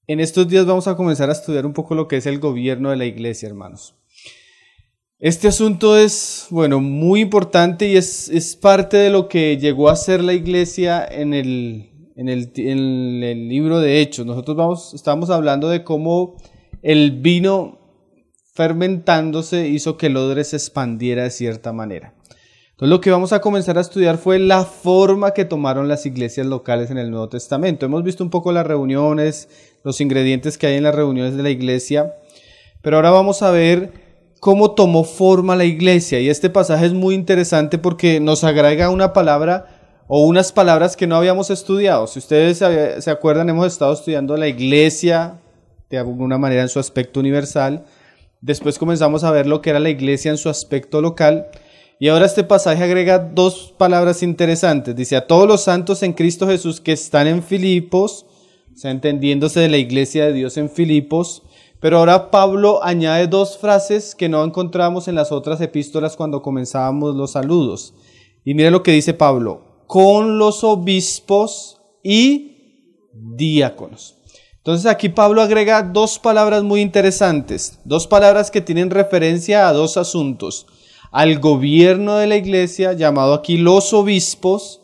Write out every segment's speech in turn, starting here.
En estos días vamos a comenzar a estudiar un poco lo que es el gobierno de la iglesia, hermanos. Este asunto es, bueno, muy importante y es parte de lo que llegó a ser la iglesia en el libro de Hechos. Nosotros estamos hablando de cómo el vino fermentándose hizo que el odre se expandiera de cierta manera. Entonces lo que vamos a comenzar a estudiar fue la forma que tomaron las iglesias locales en el Nuevo Testamento. Hemos visto un poco las reuniones, los ingredientes que hay en las reuniones de la iglesia, pero ahora vamos a ver cómo tomó forma la iglesia. Y este pasaje es muy interesante porque nos agrega una palabra o unas palabras que no habíamos estudiado. Si ustedes se acuerdan, hemos estado estudiando la iglesia de alguna manera en su aspecto universal. Después comenzamos a ver lo que era la iglesia en su aspecto local. Y ahora este pasaje agrega dos palabras interesantes. Dice, a todos los santos en Cristo Jesús que están en Filipos, o sea, entendiéndose de la iglesia de Dios en Filipos. Pero ahora Pablo añade dos frases que no encontramos en las otras epístolas cuando comenzábamos los saludos. Y mira lo que dice Pablo, con los obispos y diáconos. Entonces aquí Pablo agrega dos palabras muy interesantes, dos palabras que tienen referencia a dos asuntos. Al gobierno de la iglesia, llamado aquí los obispos,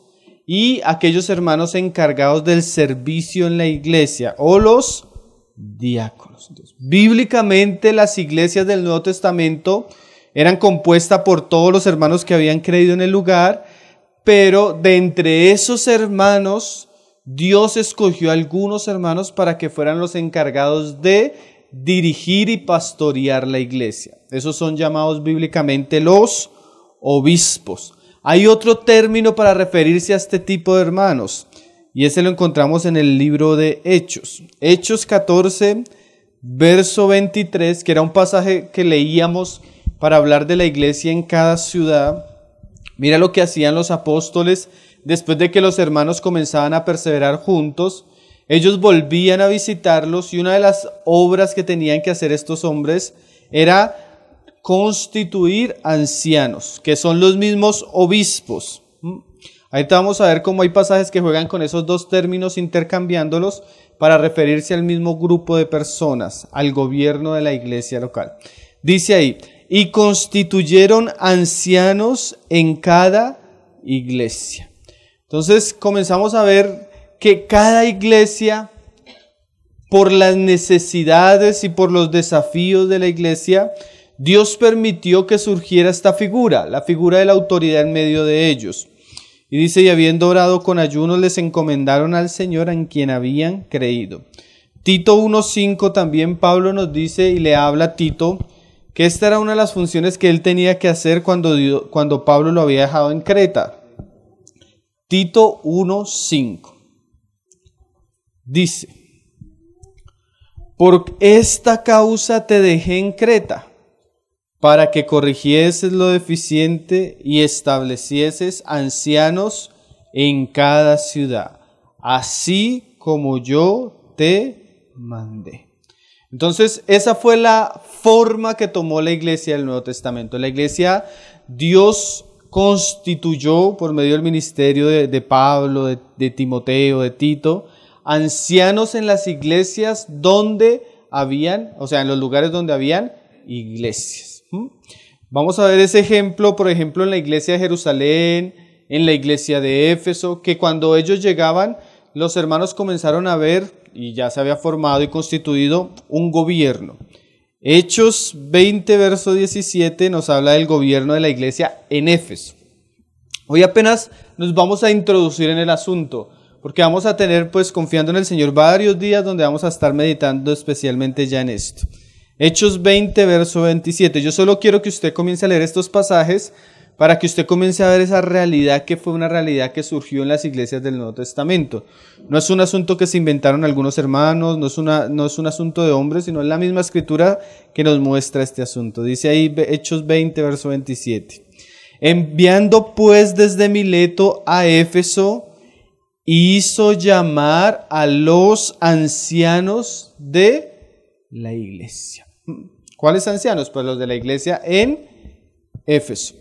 y aquellos hermanos encargados del servicio en la iglesia, o los diáconos. Entonces, bíblicamente las iglesias del Nuevo Testamento eran compuestas por todos los hermanos que habían creído en el lugar, pero de entre esos hermanos, Dios escogió a algunos hermanos para que fueran los encargados de dirigir y pastorear la iglesia. Esos son llamados bíblicamente los obispos. Hay otro término para referirse a este tipo de hermanos, y ese lo encontramos en el libro de Hechos. Hechos 14, verso 23, que era un pasaje que leíamos para hablar de la iglesia en cada ciudad. Mira lo que hacían los apóstoles después de que los hermanos comenzaban a perseverar juntos. Ellos volvían a visitarlos y una de las obras que tenían que hacer estos hombres era constituir ancianos, que son los mismos obispos. Ahorita vamos a ver cómo hay pasajes que juegan con esos dos términos intercambiándolos para referirse al mismo grupo de personas, al gobierno de la iglesia local. Dice ahí, y constituyeron ancianos en cada iglesia. Entonces comenzamos a ver que cada iglesia, por las necesidades y por los desafíos de la iglesia, Dios permitió que surgiera esta figura, la figura de la autoridad en medio de ellos. Y dice, y habiendo orado con ayunos, les encomendaron al Señor en quien habían creído. Tito 1:5 también Pablo nos dice y le habla a Tito que esta era una de las funciones que él tenía que hacer cuando Pablo lo había dejado en Creta. Tito 1:5 dice, por esta causa te dejé en Creta, para que corrigieses lo deficiente y establecieses ancianos en cada ciudad, así como yo te mandé. Entonces, esa fue la forma que tomó la iglesia del Nuevo Testamento. La iglesia, Dios constituyó por medio del ministerio de Pablo, de Timoteo, de Tito, ancianos en las iglesias donde habían, o sea, en los lugares donde habían iglesias. Vamos a ver ese ejemplo, por ejemplo, en la iglesia de Jerusalén, en la iglesia de Éfeso, que cuando ellos llegaban, los hermanos comenzaron a ver, y ya se había formado y constituido un gobierno. Hechos 20, verso 17, nos habla del gobierno de la iglesia en Éfeso. Hoy apenas nos vamos a introducir en el asunto, porque vamos a tener, pues, confiando en el Señor, varios días donde vamos a estar meditando especialmente ya en esto. Hechos 20, verso 27. Yo solo quiero que usted comience a leer estos pasajes para que usted comience a ver esa realidad que fue una realidad que surgió en las iglesias del Nuevo Testamento. No es un asunto que se inventaron algunos hermanos, no es un asunto de hombres, sino es la misma escritura que nos muestra este asunto. Dice ahí Hechos 20, verso 27. Enviando pues desde Mileto a Éfeso, hizo llamar a los ancianos de la iglesia. ¿Cuáles ancianos? Pues los de la iglesia en Éfeso.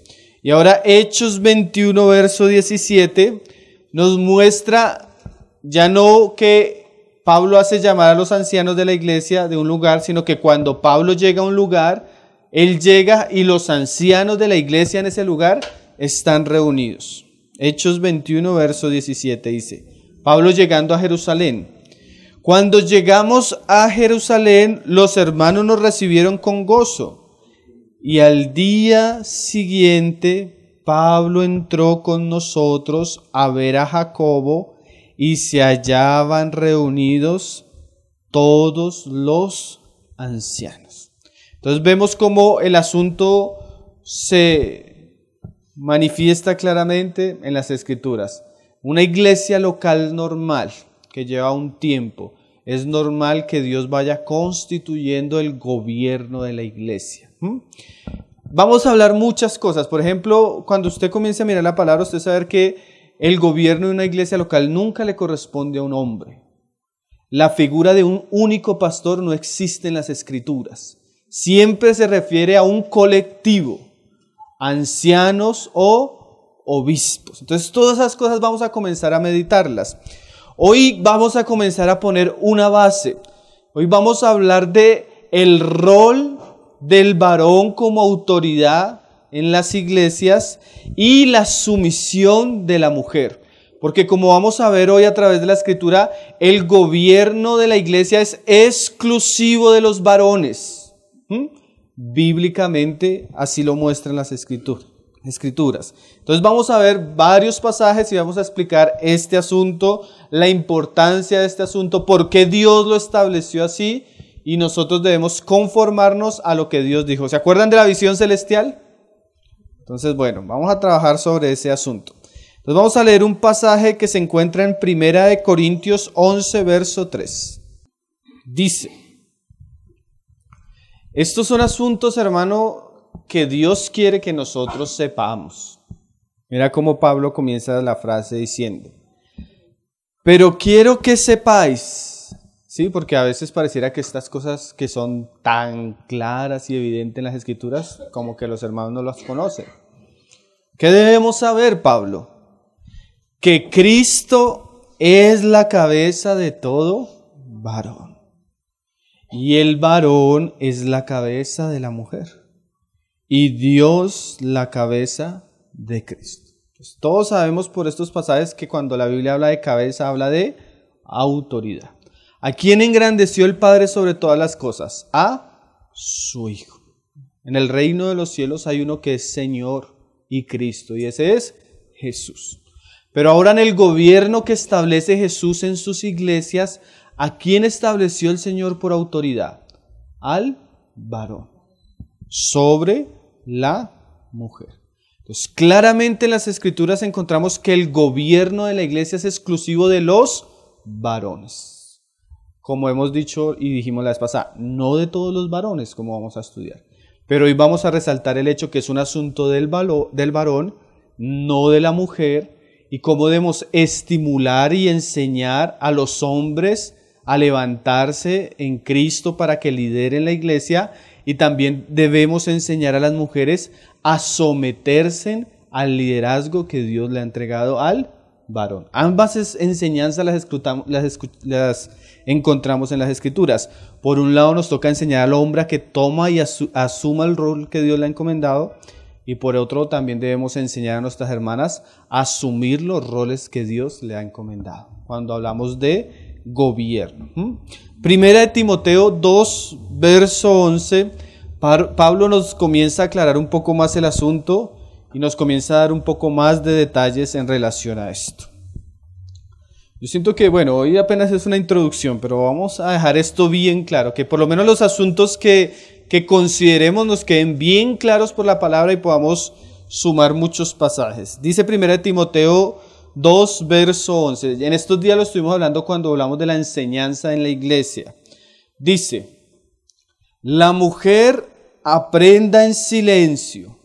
Y ahora Hechos 21, verso 17, nos muestra ya no que Pablo hace llamar a los ancianos de la iglesia de un lugar, sino que cuando Pablo llega a un lugar, él llega y los ancianos de la iglesia en ese lugar están reunidos. Hechos 21, verso 17 dice, Pablo llegando a Jerusalén. Cuando llegamos a Jerusalén, los hermanos nos recibieron con gozo. Y al día siguiente, Pablo entró con nosotros a ver a Jacobo y se hallaban reunidos todos los ancianos. Entonces vemos cómo el asunto se manifiesta claramente en las Escrituras. Una iglesia local normal que lleva un tiempo, es normal que Dios vaya constituyendo el gobierno de la iglesia. Vamos a hablar muchas cosas. Por ejemplo, cuando usted comience a mirar la palabra, usted sabe que el gobierno de una iglesia local nunca le corresponde a un hombre. La figura de un único pastor no existe en las Escrituras. Siempre se refiere a un colectivo, ancianos o obispos. Entonces, todas esas cosas vamos a comenzar a meditarlas. Hoy vamos a comenzar a poner una base. Hoy vamos a hablar de el rol del varón como autoridad en las iglesias y la sumisión de la mujer. Porque como vamos a ver hoy a través de la Escritura, el gobierno de la iglesia es exclusivo de los varones. Bíblicamente así lo muestran las Escrituras. Entonces vamos a ver varios pasajes y vamos a explicar este asunto, la importancia de este asunto, por qué Dios lo estableció así y nosotros debemos conformarnos a lo que Dios dijo. ¿Se acuerdan de la visión celestial? Entonces, bueno, vamos a trabajar sobre ese asunto. Entonces vamos a leer un pasaje que se encuentra en 1 Corintios 11, verso 3. Dice, estos son asuntos, hermano, que Dios quiere que nosotros sepamos. Mira cómo Pablo comienza la frase diciendo, pero quiero que sepáis, ¿sí? Porque a veces pareciera que estas cosas que son tan claras y evidentes en las Escrituras, como que los hermanos no las conocen. ¿Qué debemos saber, Pablo? Que Cristo es la cabeza de todo varón. Y el varón es la cabeza de la mujer. Y Dios la cabeza de Cristo. Pues todos sabemos por estos pasajes que cuando la Biblia habla de cabeza, habla de autoridad. ¿A quién engrandeció el Padre sobre todas las cosas? A su Hijo. En el reino de los cielos hay uno que es Señor y Cristo, y ese es Jesús. Pero ahora en el gobierno que establece Jesús en sus iglesias, ¿a quién estableció el Señor por autoridad? Al varón sobre la mujer. Entonces, claramente en las Escrituras encontramos que el gobierno de la iglesia es exclusivo de los varones. Como hemos dicho y dijimos la vez pasada, no de todos los varones, como vamos a estudiar. Pero hoy vamos a resaltar el hecho que es un asunto del varón, no de la mujer, y cómo debemos estimular y enseñar a los hombres a levantarse en Cristo para que lideren la iglesia. Y también debemos enseñar a las mujeres a someterse al liderazgo que Dios le ha entregado al varón. Ambas enseñanzas las encontramos en las Escrituras. Por un lado nos toca enseñar al hombre a que toma y asuma el rol que Dios le ha encomendado. Y por otro también debemos enseñar a nuestras hermanas a asumir los roles que Dios le ha encomendado. Cuando hablamos de gobierno. Primera de Timoteo 2, verso 11, Pablo nos comienza a aclarar un poco más el asunto y nos comienza a dar un poco más de detalles en relación a esto. Yo siento que, bueno, hoy apenas es una introducción, pero vamos a dejar esto bien claro, que por lo menos los asuntos que consideremos nos queden bien claros por la palabra y podamos sumar muchos pasajes. Dice 1 Timoteo 2, verso 11. En estos días lo estuvimos hablando cuando hablamos de la enseñanza en la iglesia. Dice, la mujer aprenda en silencio,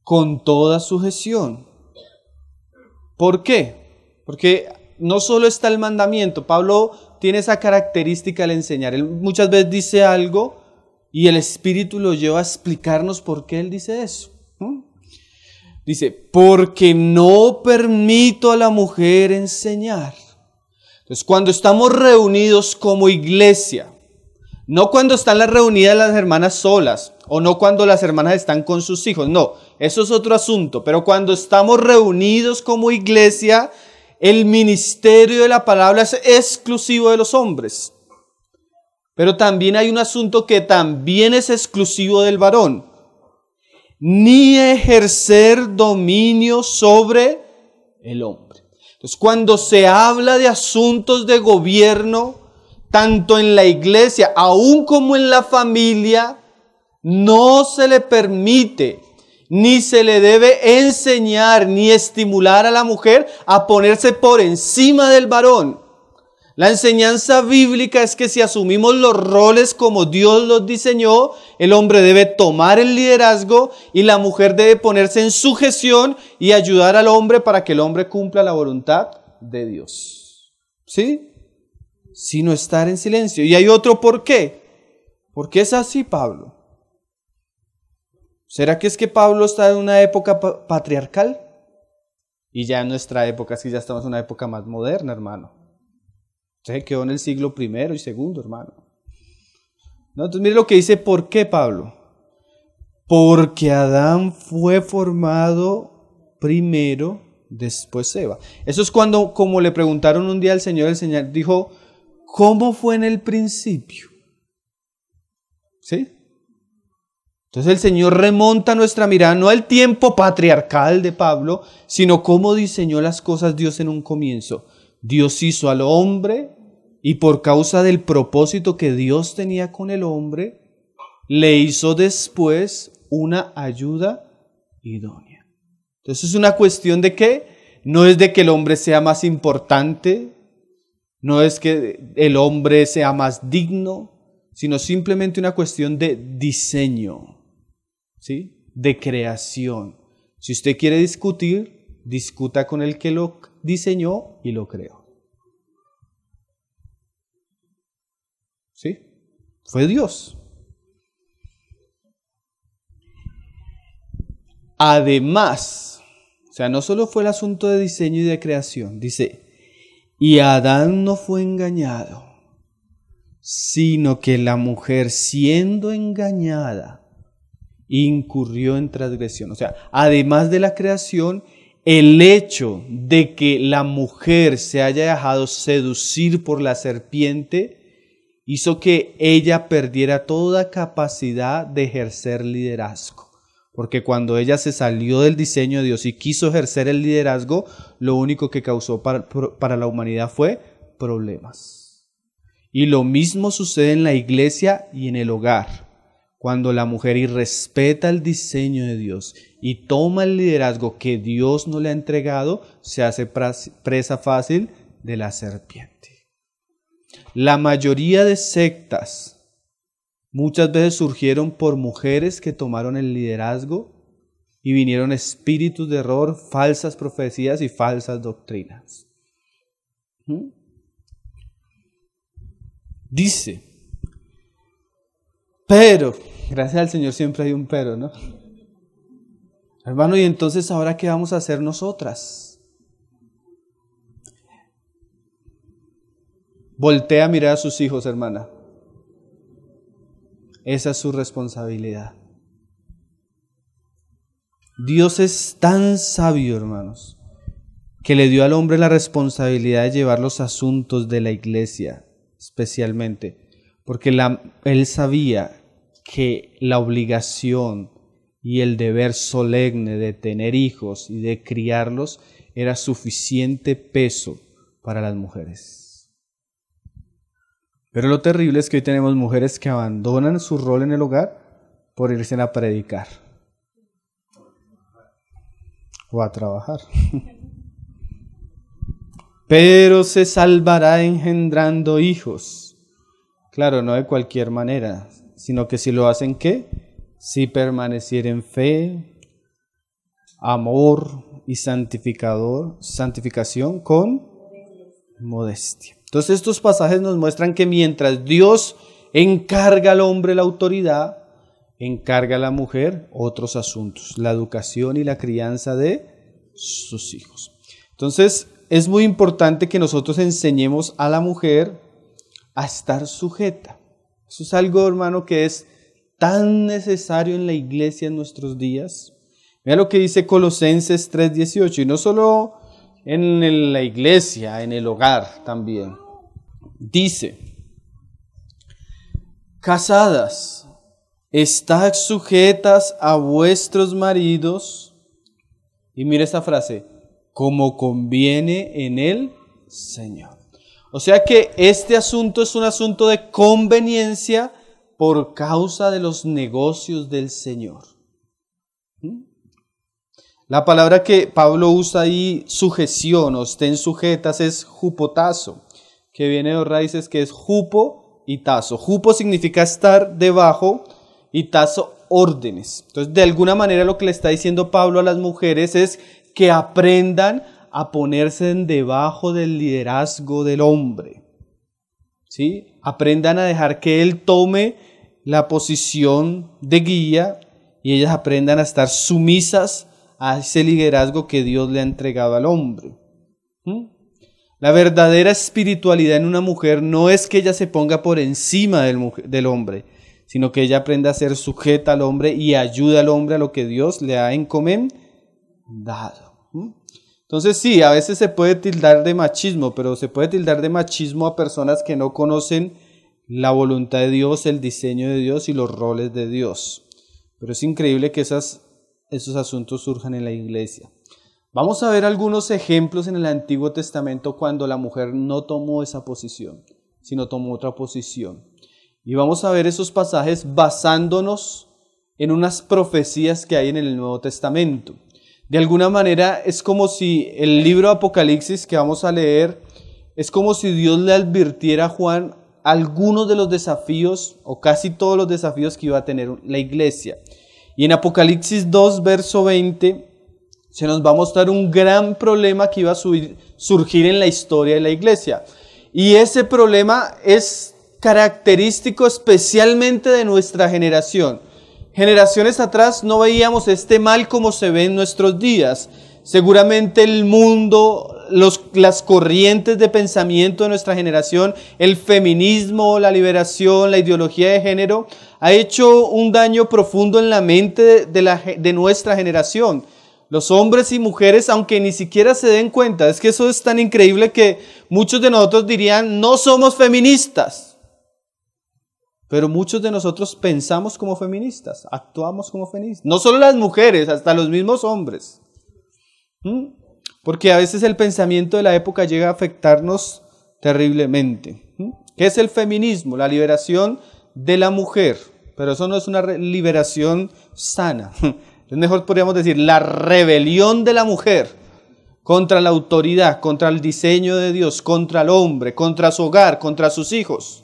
con toda sujeción. ¿Por qué? Porque no solo está el mandamiento, Pablo tiene esa característica al enseñar. Él muchas veces dice algo y el Espíritu lo lleva a explicarnos por qué él dice eso. Dice, porque no permito a la mujer enseñar. Entonces, cuando estamos reunidos como iglesia, no cuando están las reunidas las hermanas solas, o no cuando las hermanas están con sus hijos, no, eso es otro asunto, pero cuando estamos reunidos como iglesia, el ministerio de la palabra es exclusivo de los hombres. Pero también hay un asunto que también es exclusivo del varón. Ni ejercer dominio sobre el hombre. Entonces, cuando se habla de asuntos de gobierno, tanto en la iglesia, aún como en la familia, no se le permite, ni se le debe enseñar, ni estimular a la mujer a ponerse por encima del varón. La enseñanza bíblica es que si asumimos los roles como Dios los diseñó, el hombre debe tomar el liderazgo y la mujer debe ponerse en sujeción y ayudar al hombre para que el hombre cumpla la voluntad de Dios. ¿Sí? Sino estar en silencio. Y hay otro por qué. ¿Por qué es así, Pablo? ¿Será que es que Pablo está en una época patriarcal? Y ya en nuestra época, es que ya estamos en una época más moderna, hermano. Se quedó en el siglo I y II, hermano. No, entonces mire lo que dice, ¿por qué, Pablo? Porque Adán fue formado primero, después Eva. Eso es cuando, como le preguntaron un día al Señor, el Señor dijo, ¿cómo fue en el principio? ¿Sí? Entonces el Señor remonta nuestra mirada no al tiempo patriarcal de Pablo, sino cómo diseñó las cosas Dios en un comienzo. Dios hizo al hombre y por causa del propósito que Dios tenía con el hombre, le hizo después una ayuda idónea. Entonces es una cuestión de que no es de que el hombre sea más importante, no es que el hombre sea más digno, sino simplemente una cuestión de diseño, ¿sí? De creación. Si usted quiere discutir, discuta con el que lo diseñó y lo creó. ¿Sí? Fue Dios. Además, o sea, no solo fue el asunto de diseño y de creación, dice, y Adán no fue engañado, sino que la mujer siendo engañada, incurrió en transgresión. O sea, además de la creación, el hecho de que la mujer se haya dejado seducir por la serpiente hizo que ella perdiera toda capacidad de ejercer liderazgo. Porque cuando ella se salió del diseño de Dios y quiso ejercer el liderazgo, lo único que causó para la humanidad fue problemas. Y lo mismo sucede en la iglesia y en el hogar. Cuando la mujer irrespeta el diseño de Dios y toma el liderazgo que Dios no le ha entregado, se hace presa fácil de la serpiente. La mayoría de sectas muchas veces surgieron por mujeres que tomaron el liderazgo y vinieron espíritus de error, falsas profecías y falsas doctrinas. Dice, pero, gracias al Señor siempre hay un pero, ¿no? Hermano, ¿y entonces ahora qué vamos a hacer nosotras? Voltea a mirar a sus hijos, hermana. Esa es su responsabilidad. Dios es tan sabio, hermanos, que le dio al hombre la responsabilidad de llevar los asuntos de la iglesia, especialmente, porque él sabía que la obligación y el deber solemne de tener hijos y de criarlos era suficiente peso para las mujeres. Pero lo terrible es que hoy tenemos mujeres que abandonan su rol en el hogar por irse a predicar o a trabajar. Pero se salvará engendrando hijos. Claro, no de cualquier manera, sino que si lo hacen, ¿qué? Si permanecieren fe, amor y santificación con modestia. Entonces estos pasajes nos muestran que mientras Dios encarga al hombre la autoridad, encarga a la mujer otros asuntos, la educación y la crianza de sus hijos. Entonces es muy importante que nosotros enseñemos a la mujer a estar sujeta. Eso es algo, hermano, que es tan necesario en la iglesia en nuestros días. Mira lo que dice Colosenses 3:18, y no solo en la iglesia, en el hogar también. Dice: casadas, estad sujetas a vuestros maridos, y mira esta frase, como conviene en el Señor. O sea que este asunto es un asunto de conveniencia por causa de los negocios del Señor. La palabra que Pablo usa ahí, sujeción o estén sujetas, es jupotazo, que viene de dos raíces que es jupo y tazo. Jupo significa estar debajo y tazo órdenes. Entonces, de alguna manera lo que le está diciendo Pablo a las mujeres es que aprendan a ponerse debajo del liderazgo del hombre. ¿Sí? Aprendan a dejar que él tome la posición de guía y ellas aprendan a estar sumisas a ese liderazgo que Dios le ha entregado al hombre. La verdadera espiritualidad en una mujer no es que ella se ponga por encima del hombre, sino que ella aprenda a ser sujeta al hombre y ayude al hombre a lo que Dios le ha encomendado. Entonces sí, a veces se puede tildar de machismo, pero se puede tildar de machismo a personas que no conocen la voluntad de Dios, el diseño de Dios y los roles de Dios. Pero es increíble que esos asuntos surjan en la iglesia. Vamos a ver algunos ejemplos en el Antiguo Testamento cuando la mujer no tomó esa posición, sino tomó otra posición. Y vamos a ver esos pasajes basándonos en unas profecías que hay en el Nuevo Testamento. De alguna manera es como si el libro Apocalipsis que vamos a leer, es como si Dios le advirtiera a Juan algunos de los desafíos o casi todos los desafíos que iba a tener la iglesia. Y en Apocalipsis 2, verso 20, se nos va a mostrar un gran problema que iba a surgir en la historia de la iglesia. Y ese problema es característico especialmente de nuestra generación. Generaciones atrás no veíamos este mal como se ve en nuestros días. Seguramente el mundo, las corrientes de pensamiento de nuestra generación, el feminismo, la liberación, la ideología de género, ha hecho un daño profundo en la mente de nuestra generación. Los hombres y mujeres, aunque ni siquiera se den cuenta, es que eso es tan increíble que muchos de nosotros dirían, no somos feministas. Pero muchos de nosotros pensamos como feministas, actuamos como feministas. No solo las mujeres, hasta los mismos hombres. Porque a veces el pensamiento de la época llega a afectarnos terriblemente. ¿Qué es el feminismo? La liberación de la mujer. Pero eso no es una liberación sana. Es mejor podríamos decir la rebelión de la mujer contra la autoridad, contra el diseño de Dios, contra el hombre, contra su hogar, contra sus hijos.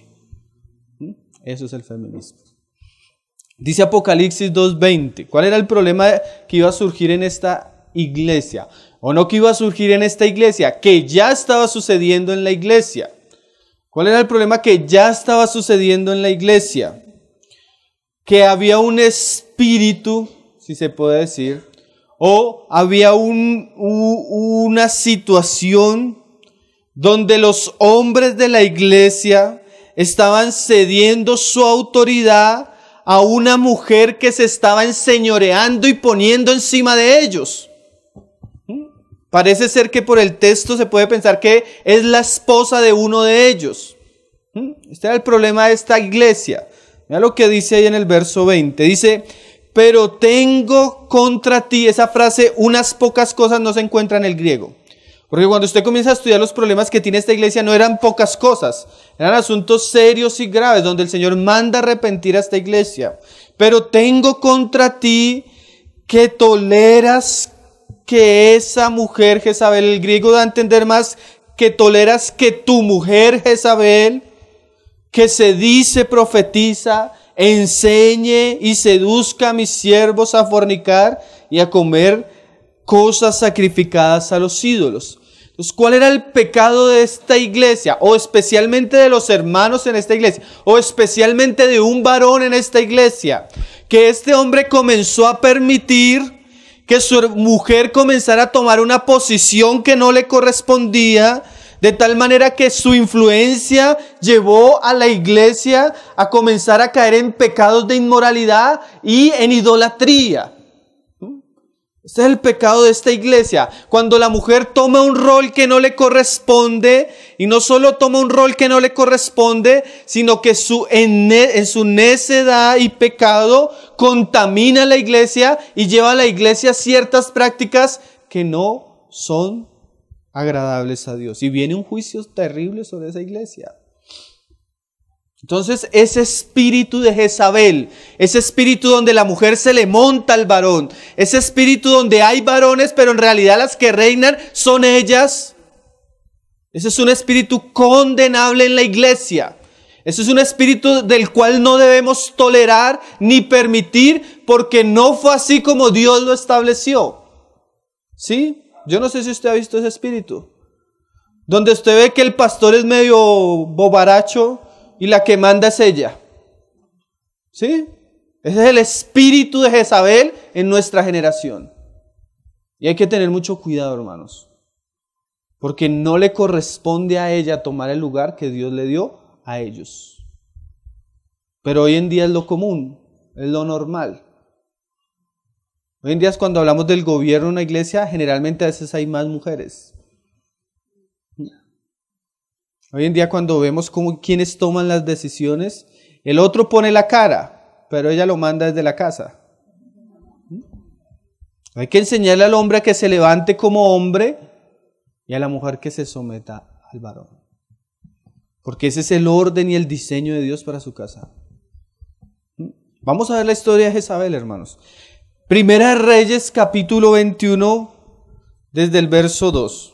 Eso es el feminismo. Dice Apocalipsis 2:20. ¿Cuál era el problema que iba a surgir en esta iglesia? ¿O no que iba a surgir en esta iglesia? Que ya estaba sucediendo en la iglesia. ¿Cuál era el problema que ya estaba sucediendo en la iglesia? Que había un espíritu, si se puede decir, o había una situación donde los hombres de la iglesia estaban cediendo su autoridad a una mujer que se estaba enseñoreando y poniendo encima de ellos. Parece ser que por el texto se puede pensar que es la esposa de uno de ellos. Este era el problema de esta iglesia. Mira lo que dice ahí en el verso 20. Dice, pero tengo contra ti, esa frase, unas pocas cosas no se encuentra en el griego. Porque cuando usted comienza a estudiar los problemas que tiene esta iglesia, no eran pocas cosas, eran asuntos serios y graves, donde el Señor manda arrepentir a esta iglesia. Pero tengo contra ti que toleras que esa mujer Jezabel, el griego da a entender más, que toleras que tu mujer Jezabel, que se dice profetiza, enseñe y seduzca a mis siervos a fornicar y a comer cosas sacrificadas a los ídolos. Entonces, ¿cuál era el pecado de esta iglesia? O especialmente de los hermanos en esta iglesia, o especialmente de un varón en esta iglesia, que este hombre comenzó a permitir que su mujer comenzara a tomar una posición que no le correspondía, de tal manera que su influencia llevó a la iglesia a comenzar a caer en pecados de inmoralidad y en idolatría. Este es el pecado de esta iglesia. Cuando la mujer toma un rol que no le corresponde, y no solo toma un rol que no le corresponde, sino que en su necedad y pecado contamina la iglesia y lleva a la iglesia a ciertas prácticas que no son agradables a Dios. Y viene un juicio terrible sobre esa iglesia. Entonces ese espíritu de Jezabel, ese espíritu donde la mujer se le monta al varón, ese espíritu donde hay varones pero en realidad las que reinan son ellas, ese es un espíritu condenable en la iglesia. Ese es un espíritu del cual no debemos tolerar ni permitir, porque no fue así como Dios lo estableció. ¿Sí? Yo no sé si usted ha visto ese espíritu, donde usted ve que el pastor es medio bobaracho y la que manda es ella. ¿Sí? Ese es el espíritu de Jezabel en nuestra generación. Y hay que tener mucho cuidado, hermanos, porque no le corresponde a ella tomar el lugar que Dios le dio a ellos. Pero hoy en día es lo común, es lo normal. Hoy en día es cuando hablamos del gobierno de una iglesia, generalmente a veces hay más mujeres. Hoy en día cuando vemos cómo quienes toman las decisiones, el otro pone la cara, pero ella lo manda desde la casa. Hay que enseñarle al hombre a que se levante como hombre y a la mujer que se someta al varón. Porque ese es el orden y el diseño de Dios para su casa. Vamos a ver la historia de Jezabel, hermanos. Primera de Reyes, capítulo 21, desde el verso 2.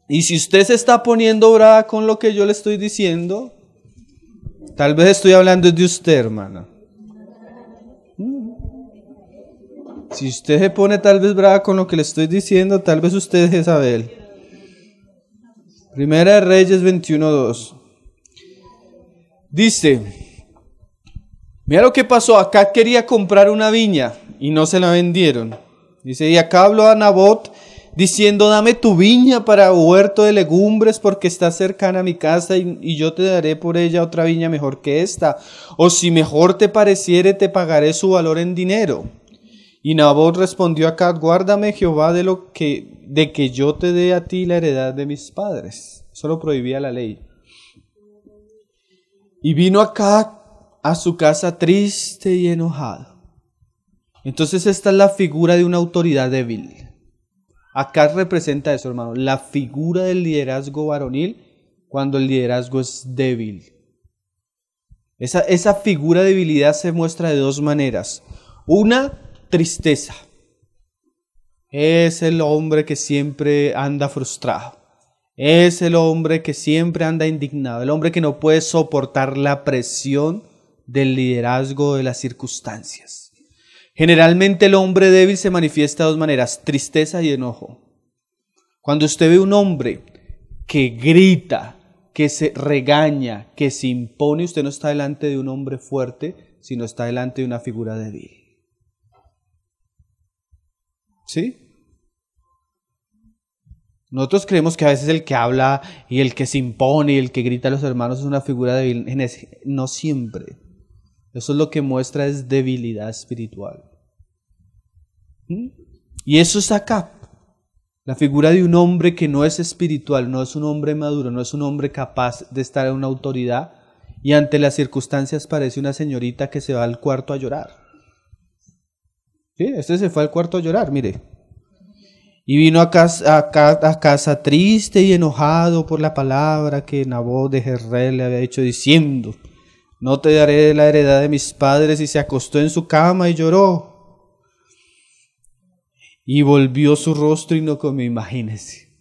Y si usted se está poniendo brava con lo que yo le estoy diciendo, tal vez estoy hablando de usted, hermana. Si usted se pone tal vez brava con lo que le estoy diciendo, tal vez usted es Jezabel. Primera de Reyes 21:2. Dice, mira lo que pasó, Acab quería comprar una viña y no se la vendieron. Dice, y Acab habló a Nabot diciendo, dame tu viña para huerto de legumbres porque está cercana a mi casa y yo te daré por ella otra viña mejor que esta. O si mejor te pareciere, te pagaré su valor en dinero. Y Nabot respondió a Acab, guárdame Jehová de que yo te dé a ti la heredad de mis padres. Eso lo prohibía la ley. Y vino Acab a su casa triste y enojado. Entonces esta es la figura de una autoridad débil. Acab representa eso, hermano, la figura del liderazgo varonil cuando el liderazgo es débil. Esa figura de debilidad se muestra de dos maneras. Una, tristeza. Es el hombre que siempre anda frustrado. Es el hombre que siempre anda indignado. El hombre que no puede soportar la presión del liderazgo de las circunstancias. Generalmente el hombre débil se manifiesta de dos maneras, tristeza y enojo. Cuando usted ve un hombre que grita, que se regaña, que se impone, usted no está delante de un hombre fuerte, sino está delante de una figura débil. ¿Sí? Nosotros creemos que a veces el que habla y el que se impone y el que grita a los hermanos es una figura débil. No siempre. Eso es lo que muestra es debilidad espiritual. Y eso es Acab. La figura de un hombre que no es espiritual, no es un hombre maduro, no es un hombre capaz de estar en una autoridad y ante las circunstancias parece una señorita que se va al cuarto a llorar. ¿Sí? Este se fue al cuarto a llorar, mire. Y vino a casa triste y enojado por la palabra que Nabot de Jezreel le había dicho diciendo, no te daré la heredad de mis padres, y se acostó en su cama y lloró. Y volvió su rostro y no comió, imagínense.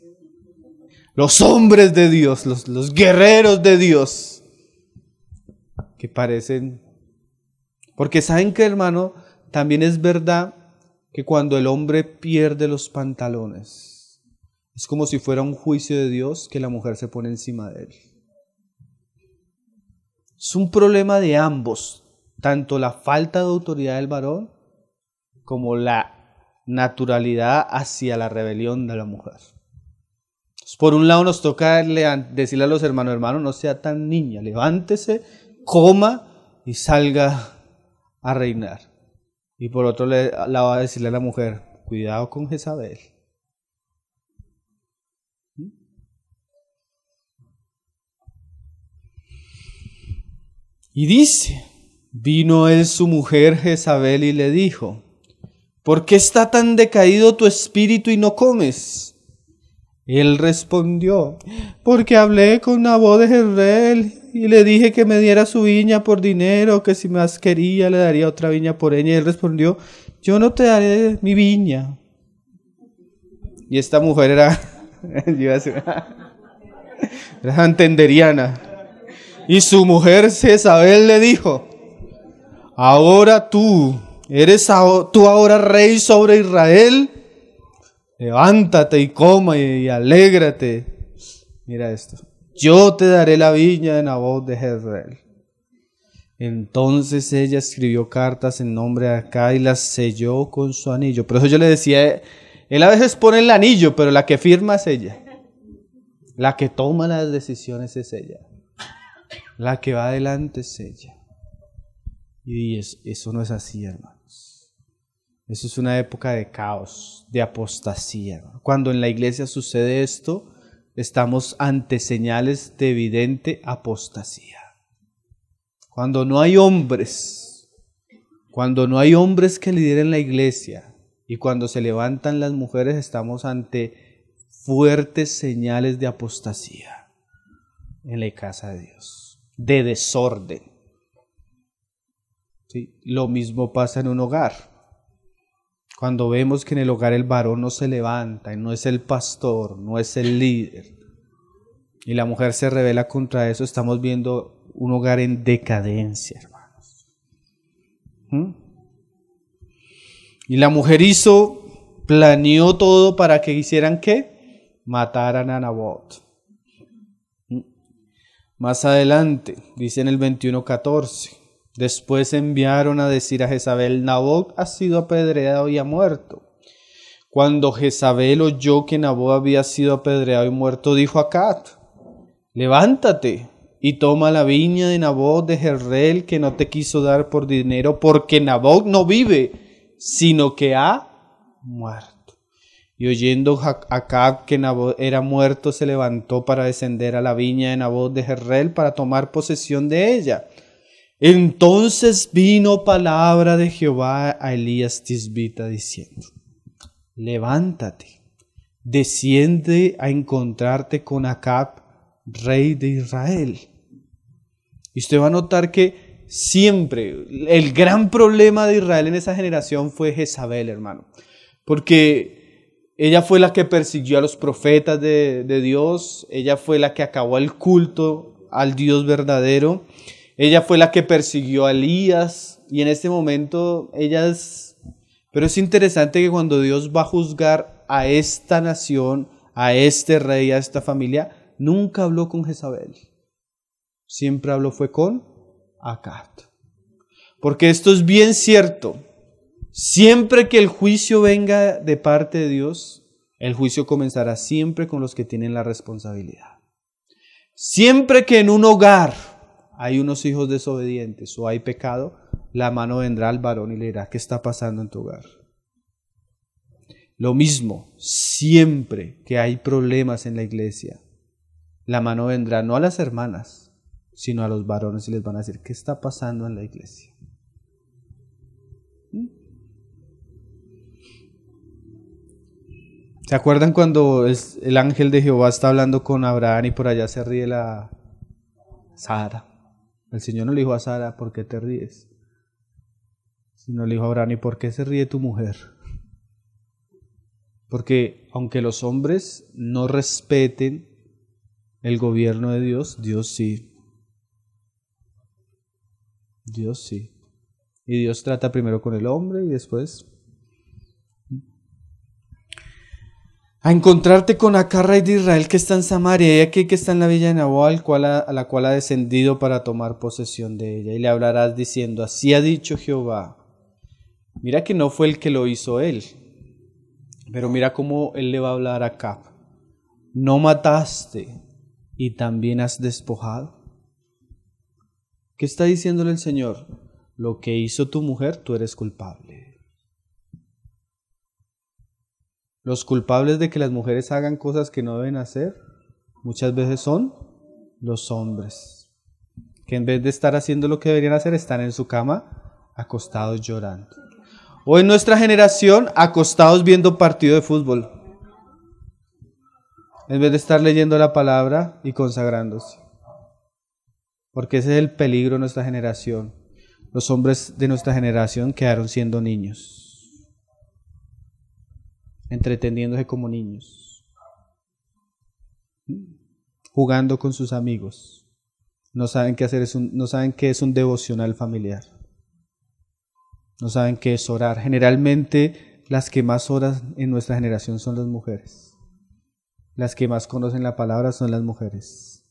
Los hombres de Dios, los guerreros de Dios, que parecen... Porque saben que, hermano, también es verdad que cuando el hombre pierde los pantalones, es como si fuera un juicio de Dios que la mujer se pone encima de él. Es un problema de ambos, tanto la falta de autoridad del varón como la naturalidad hacia la rebelión de la mujer. Por un lado nos toca decirle a los hermanos, no sea tan niña, levántese, coma y salga a reinar. Y por otro la va a decirle a la mujer, cuidado con Jezabel. Y dice, vino él su mujer Jezabel y le dijo, ¿por qué está tan decaído tu espíritu y no comes? Él respondió, porque hablé con Nabot de Jezreel y le dije que me diera su viña por dinero, que si más quería le daría otra viña por ella. Y él respondió, yo no te daré mi viña. Y esta mujer era santanderiana. Y su mujer Jezabel le dijo, ahora tú eres tú ahora rey sobre Israel. Levántate y coma y alégrate. Mira esto. Yo te daré la viña de Nabot de Jezreel. Entonces ella escribió cartas en nombre de Acab y las selló con su anillo. Por eso yo le decía, él a veces pone el anillo, pero la que firma es ella. La que toma las decisiones es ella. La que va adelante es ella. Y eso no es así, hermanos. Eso es una época de caos, de apostasía. Cuando en la iglesia sucede esto, estamos ante señales de evidente apostasía. Cuando no hay hombres que lideren la iglesia y cuando se levantan las mujeres, estamos ante fuertes señales de apostasía en la casa de Dios, de desorden. ¿Sí? Lo mismo pasa en un hogar. Cuando vemos que en el hogar el varón no se levanta, y no es el pastor, no es el líder, y la mujer se rebela contra eso, estamos viendo un hogar en decadencia, hermanos. Y la mujer planeó todo para que hicieran ¿qué? Mataran a Nabot. Más adelante, dice en el 21:14. Después enviaron a decir a Jezabel, Nabot ha sido apedreado y ha muerto. Cuando Jezabel oyó que Nabot había sido apedreado y muerto, dijo a Acab, levántate y toma la viña de Nabot de Jezreel que no te quiso dar por dinero, porque Nabot no vive, sino que ha muerto. Y oyendo Acab que Nabot era muerto, se levantó para descender a la viña de Nabot de Jezreel para tomar posesión de ella. Entonces vino palabra de Jehová a Elías Tisbita diciendo, levántate, desciende a encontrarte con Acab, rey de Israel. Y usted va a notar que siempre el gran problema de Israel en esa generación fue Jezabel, hermano, porque ella fue la que persiguió a los profetas de Dios, ella fue la que acabó el culto al Dios verdadero. Ella fue la que persiguió a Elías y en este momento Pero es interesante que cuando Dios va a juzgar a esta nación, a este rey, a esta familia, nunca habló con Jezabel. Siempre habló fue con Acab. Porque esto es bien cierto. Siempre que el juicio venga de parte de Dios, el juicio comenzará siempre con los que tienen la responsabilidad. Siempre que en un hogar hay unos hijos desobedientes o hay pecado, la mano vendrá al varón y le dirá, ¿qué está pasando en tu hogar? Lo mismo, siempre que hay problemas en la iglesia, la mano vendrá no a las hermanas, sino a los varones y les van a decir, ¿qué está pasando en la iglesia? ¿Se acuerdan cuando el ángel de Jehová está hablando con Abraham y por allá se ríe la Sara? El Señor no le dijo a Sara, ¿por qué te ríes? Sino le dijo a Abraham, ¿y por qué se ríe tu mujer? Porque aunque los hombres no respeten el gobierno de Dios, Dios sí. Dios sí. Y Dios trata primero con el hombre y después. a encontrarte con Acab, rey de Israel, que está en Samaria, y aquí que está en la villa de Nabot, a la cual ha descendido para tomar posesión de ella. Y le hablarás diciendo, así ha dicho Jehová. Mira que no fue el que lo hizo él, pero mira cómo él le va a hablar a Acab. No mataste y también has despojado. ¿Qué está diciéndole el Señor? Lo que hizo tu mujer, tú eres culpable. Los culpables de que las mujeres hagan cosas que no deben hacer, muchas veces son los hombres, que en vez de estar haciendo lo que deberían hacer, están en su cama, acostados llorando. O en nuestra generación, acostados viendo partido de fútbol, en vez de estar leyendo la palabra y consagrándose. Porque ese es el peligro de nuestra generación. Los hombres de nuestra generación quedaron siendo niños, entreteniéndose como niños, jugando con sus amigos. No saben qué hacer, no saben qué es un devocional familiar. No saben qué es orar. Generalmente las que más oran en nuestra generación son las mujeres. Las que más conocen la palabra son las mujeres.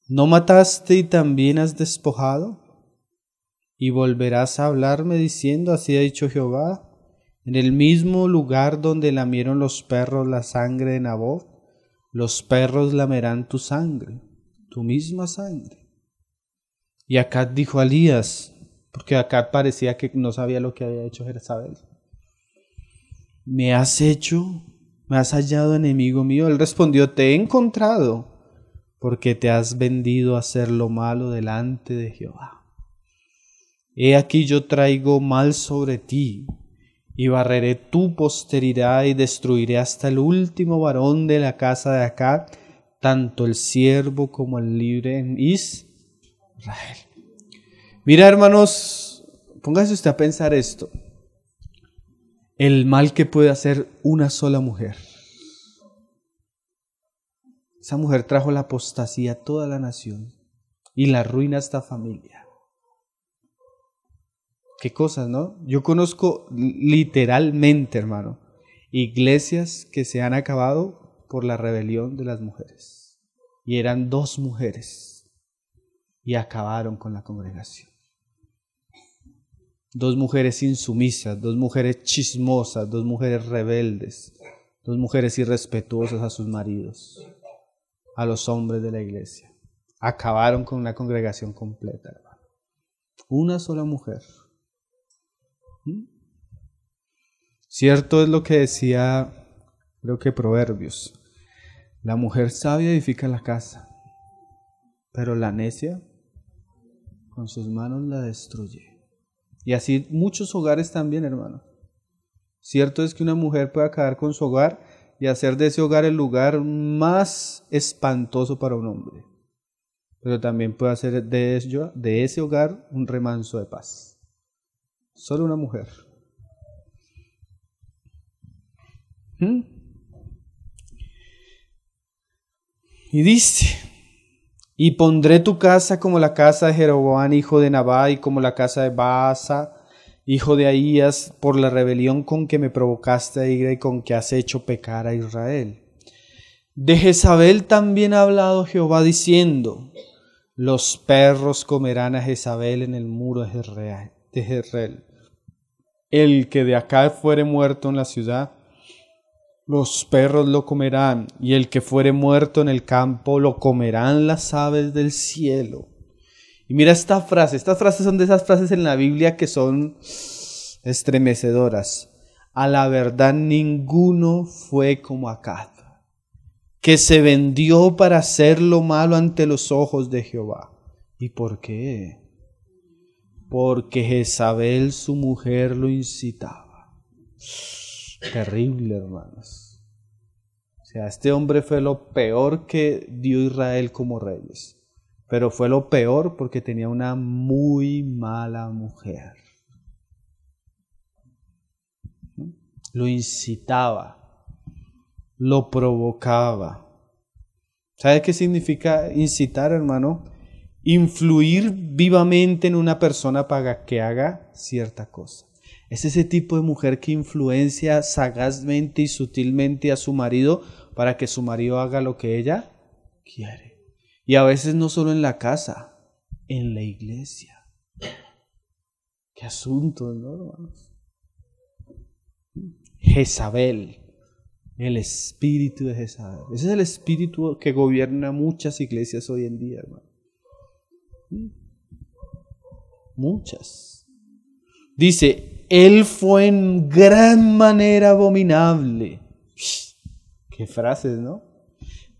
¿No mataste y también has despojado? Y volverás a hablarme diciendo, así ha dicho Jehová, en el mismo lugar donde lamieron los perros la sangre de Nabot, los perros lamerán tu sangre, tu misma sangre. Y Acab dijo a Elías, porque Acab parecía que no sabía lo que había hecho Jezabel: me has hallado enemigo mío. Él respondió, te he encontrado, porque te has vendido a hacer lo malo delante de Jehová. He aquí yo traigo mal sobre ti, y barreré tu posteridad, y destruiré hasta el último varón de la casa de Acab, tanto el siervo como el libre en Israel. Mira, hermanos, póngase usted a pensar esto. El mal que puede hacer una sola mujer. Esa mujer trajo la apostasía a toda la nación y la ruina a esta familia. Qué cosas, ¿no? Yo conozco literalmente, hermano, iglesias que se han acabado por la rebelión de las mujeres. Y eran 2 mujeres y acabaron con la congregación. 2 mujeres insumisas, 2 mujeres chismosas, 2 mujeres rebeldes, 2 mujeres irrespetuosas a sus maridos, a los hombres de la iglesia. Acabaron con una congregación completa, hermano. Una sola mujer. Cierto es lo que decía, creo que Proverbios: la mujer sabia edifica la casa, pero la necia con sus manos la destruye. Y así muchos hogares también, hermano. Cierto es que una mujer puede acabar con su hogar y hacer de ese hogar el lugar más espantoso para un hombre, pero también puede hacer de ese hogar un remanso de paz. Solo una mujer. Y dice: y pondré tu casa como la casa de Jeroboam, hijo de Nabat, y como la casa de Baasa, hijo de Ahías, por la rebelión con que me provocaste a ira y con que has hecho pecar a Israel. De Jezabel también ha hablado Jehová diciendo: los perros comerán a Jezabel en el muro de Jezreel. El que de acá fuere muerto en la ciudad, los perros lo comerán, y el que fuere muerto en el campo, lo comerán las aves del cielo. Y mira estas frases son de esas frases en la Biblia que son estremecedoras. A la verdad, ninguno fue como Acab, que se vendió para hacer lo malo ante los ojos de Jehová. ¿Y por qué? Porque Jezabel, su mujer, lo incitaba. Terrible, hermanos. O sea, este hombre fue lo peor que dio Israel como reyes. Pero fue lo peor porque tenía una muy mala mujer. Lo incitaba, lo provocaba. ¿Sabe qué significa incitar, hermano? influir vivamente en una persona para que haga cierta cosa. Es ese tipo de mujer que influencia sagazmente y sutilmente a su marido para que su marido haga lo que ella quiere. Y a veces no solo en la casa, en la iglesia. Qué asuntos, ¿no, hermanos? Jezabel, el espíritu de Jezabel. Ese es el espíritu que gobierna muchas iglesias hoy en día, hermano. Muchas. Dice, él fue en gran manera abominable. Qué frases, ¿no?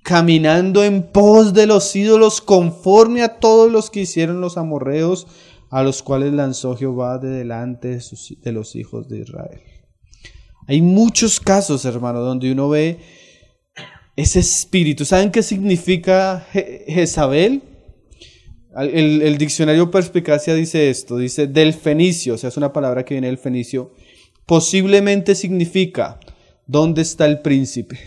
Caminando en pos de los ídolos conforme a todos los que hicieron los amorreos, a los cuales lanzó Jehová de delante de los hijos de Israel. Hay muchos casos, hermano, donde uno ve ese espíritu. ¿Saben qué significa Jezabel? El diccionario Perspicacia dice esto, dice del fenicio, o sea, es una palabra que viene del fenicio, posiblemente significa ¿dónde está el príncipe?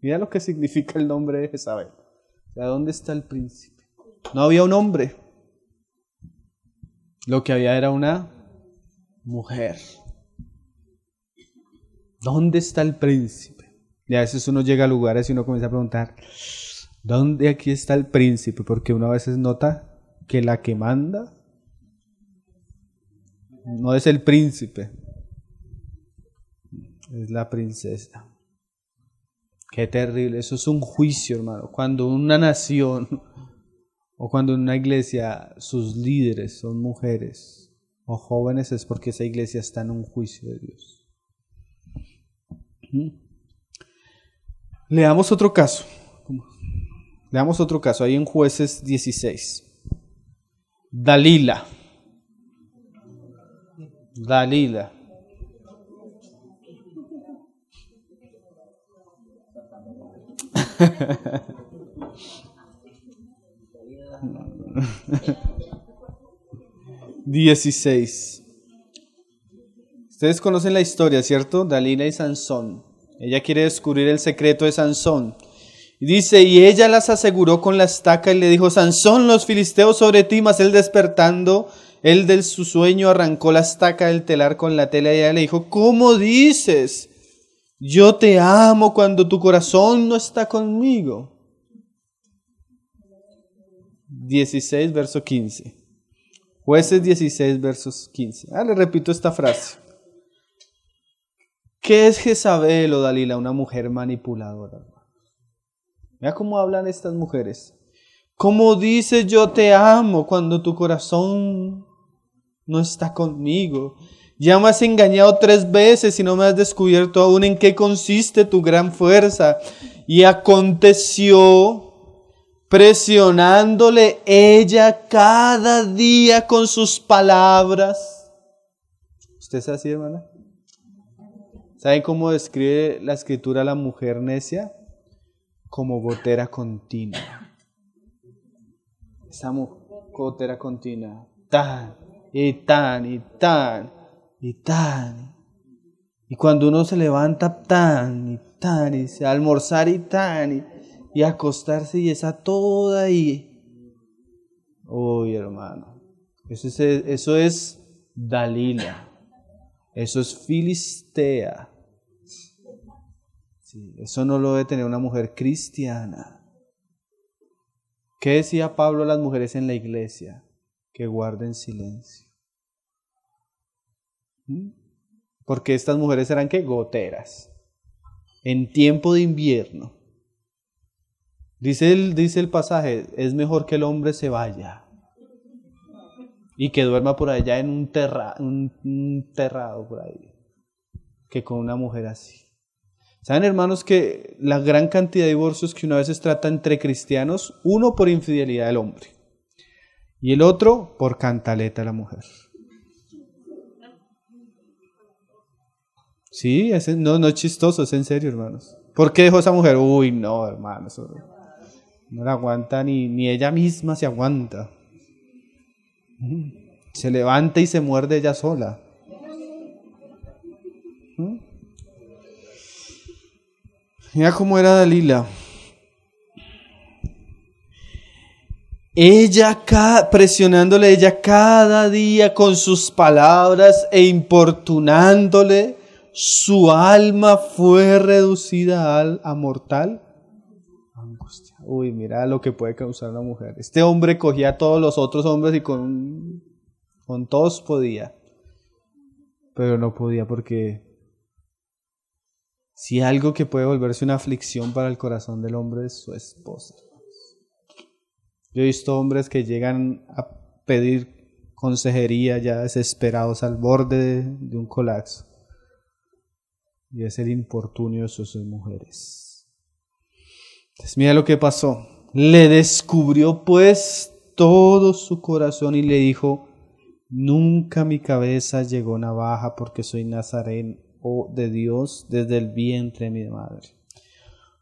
Mira lo que significa el nombre de Jezabel. O sea, ¿dónde está el príncipe? No había un hombre. Lo que había era una mujer. ¿Dónde está el príncipe? Y a veces uno llega a lugares y uno comienza a preguntar, ¿dónde aquí está el príncipe? Porque uno a veces nota que la que manda no es el príncipe, es la princesa. Qué terrible, eso es un juicio, hermano. Cuando una nación o cuando en una iglesia sus líderes son mujeres o jóvenes, es porque esa iglesia está en un juicio de Dios. Leamos otro caso. Leamos otro caso, ahí en Jueces 16. Dalila. 16. Ustedes conocen la historia, ¿cierto? Dalila y Sansón. Ella quiere descubrir el secreto de Sansón. Y dice, y ella las aseguró con la estaca y le dijo, Sansón, los filisteos sobre ti. Mas él despertando, él de su sueño arrancó la estaca del telar con la tela y ella le dijo, ¿cómo dices? Yo te amo cuando tu corazón no está conmigo. 16, verso 15. Jueces 16, versos 15. Le repito esta frase. ¿Qué es Jezabel o Dalila? Una mujer manipuladora. Mira cómo hablan estas mujeres. ¿Cómo dices yo te amo cuando tu corazón no está conmigo? Ya me has engañado 3 veces y no me has descubierto aún en qué consiste tu gran fuerza. Y aconteció, presionándole ella cada día con sus palabras. ¿Usted es así, hermana? ¿Saben cómo describe la escritura a la mujer necia? Como gotera continua. Esa gotera continua. Tan, y tan, y tan, y tan. Y cuando uno se levanta tan, y tan, y se almorzar y tan, y acostarse y esa toda ahí. Uy, hermano. Eso es Dalila. Eso es Filistea. Sí, eso no lo debe tener una mujer cristiana. ¿Qué decía Pablo a las mujeres en la iglesia? Que guarden silencio. Porque estas mujeres eran ¿qué? Goteras. En tiempo de invierno. Dice el pasaje, es mejor que el hombre se vaya y que duerma por allá en un terrado por ahí, que con una mujer así. ¿Saben, hermanos, que la gran cantidad de divorcios que una vez trata entre cristianos, uno por infidelidad del hombre y el otro por cantaleta de la mujer? Sí, no es chistoso, es en serio, hermanos. ¿Por qué dejó esa mujer? Uy, no, hermano, eso no la aguanta ni ella misma se aguanta. Se levanta y se muerde ella sola. Mira cómo era Dalila. presionándole ella cada día con sus palabras e importunándole, su alma fue reducida a mortal angustia. Uy, mira lo que puede causar una mujer. Este hombre cogía a todos los otros hombres y con todos podía, pero no podía, porque si algo que puede volverse una aflicción para el corazón del hombre es su esposa. Yo he visto hombres que llegan a pedir consejería ya desesperados al borde de un colapso, y es el infortunio de sus mujeres. Entonces mira lo que pasó. Le descubrió pues todo su corazón y le dijo: nunca mi cabeza llegó navaja, porque soy nazareno de Dios desde el vientre de mi madre.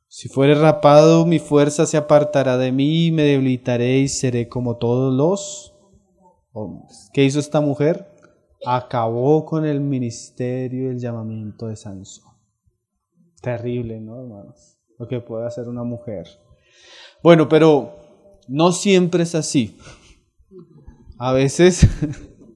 Si fuere rapado, mi fuerza se apartará de mí, me debilitaré y seré como todos los hombres. ¿Qué hizo esta mujer? Acabó con el ministerio y el llamamiento de Sansón. Terrible, ¿no, hermanos? Lo que puede hacer una mujer. Bueno, pero no siempre es así. A veces,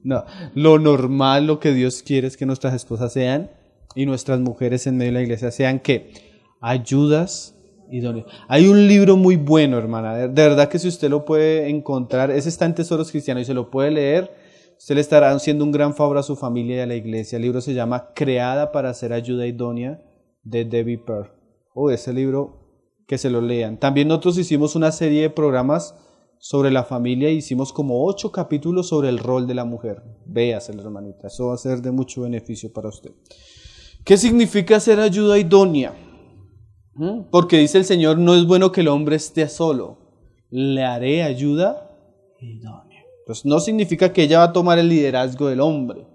no, lo normal, lo que Dios quiere es que nuestras esposas sean, y nuestras mujeres en medio de la iglesia sean, ¿qué? Ayudas idóneas. Hay un libro muy bueno, hermana, de verdad que si usted lo puede encontrar, ese está en Tesoros Cristianos y se lo puede leer, usted le estará haciendo un gran favor a su familia y a la iglesia. El libro se llama Creada para ser ayuda idónea, de Debbie Pearl. Ese libro, que se lo lean. También nosotros hicimos una serie de programas sobre la familia, hicimos como 8 capítulos sobre el rol de la mujer. Véaselo, hermanita, eso va a ser de mucho beneficio para usted. ¿Qué significa ser ayuda idónea? Porque dice el Señor: no es bueno que el hombre esté solo, le haré ayuda idónea. Entonces no significa que ella va a tomar el liderazgo del hombre,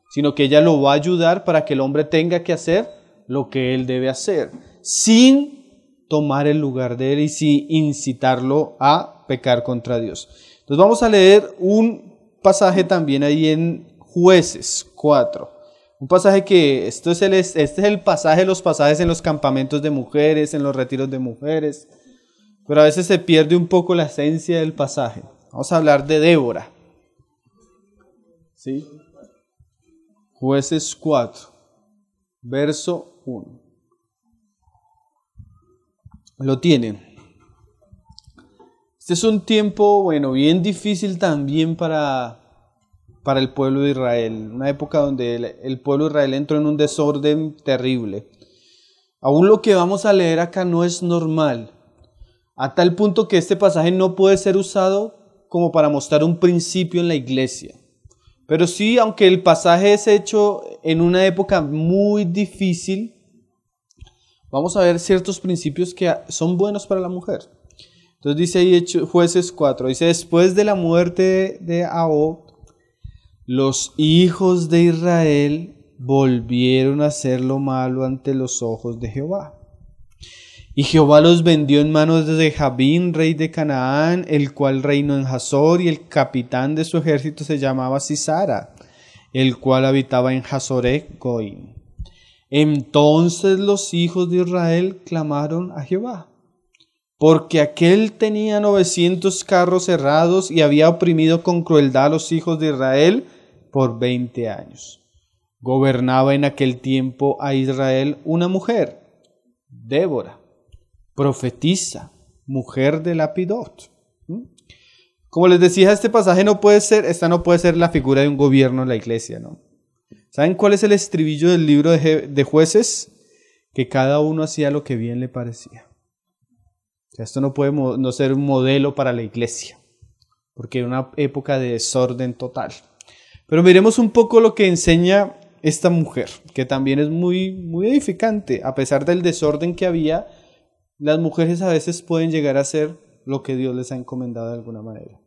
sino que ella lo va a ayudar para que el hombre tenga que hacer lo que él debe hacer, sin tomar el lugar de él y sin incitarlo a pecar contra Dios. Entonces vamos a leer un pasaje también ahí en Jueces 4. Un pasaje que, este es el pasaje, los pasajes en los campamentos de mujeres, en los retiros de mujeres, pero a veces se pierde un poco la esencia del pasaje. Vamos a hablar de Débora. ¿Sí? Jueces 4, verso 1. Lo tienen. Este es un tiempo, bien difícil también para el pueblo de Israel, una época donde el pueblo de Israel entró en un desorden terrible. Aún lo que vamos a leer acá no es normal, a tal punto que este pasaje no puede ser usado como para mostrar un principio en la iglesia. Pero sí, aunque el pasaje es hecho en una época muy difícil, vamos a ver ciertos principios que son buenos para la mujer. Entonces dice ahí Jueces 4, dice: después de la muerte de Ahab, los hijos de Israel volvieron a hacer lo malo ante los ojos de Jehová. Y Jehová los vendió en manos de Jabín, rey de Canaán, el cual reinó en Hazor, y el capitán de su ejército se llamaba Sisara, el cual habitaba en Hazoreth Goim. Entonces los hijos de Israel clamaron a Jehová, porque aquel tenía 900 carros cerrados y había oprimido con crueldad a los hijos de Israel por 20 años. Gobernaba en aquel tiempo a Israel una mujer, Débora, profetisa, mujer de Lapidot. Como les decía, este pasaje esta no puede ser la figura de un gobierno en la iglesia, ¿no? ¿Saben cuál es el estribillo del libro de Jueces? Que cada uno hacía lo que bien le parecía. O sea, esto no puede no ser un modelo para la iglesia, porque era una época de desorden total. Pero miremos un poco lo que enseña esta mujer, que también es muy, muy edificante. A pesar del desorden que había, las mujeres a veces pueden llegar a hacer lo que Dios les ha encomendado de alguna manera.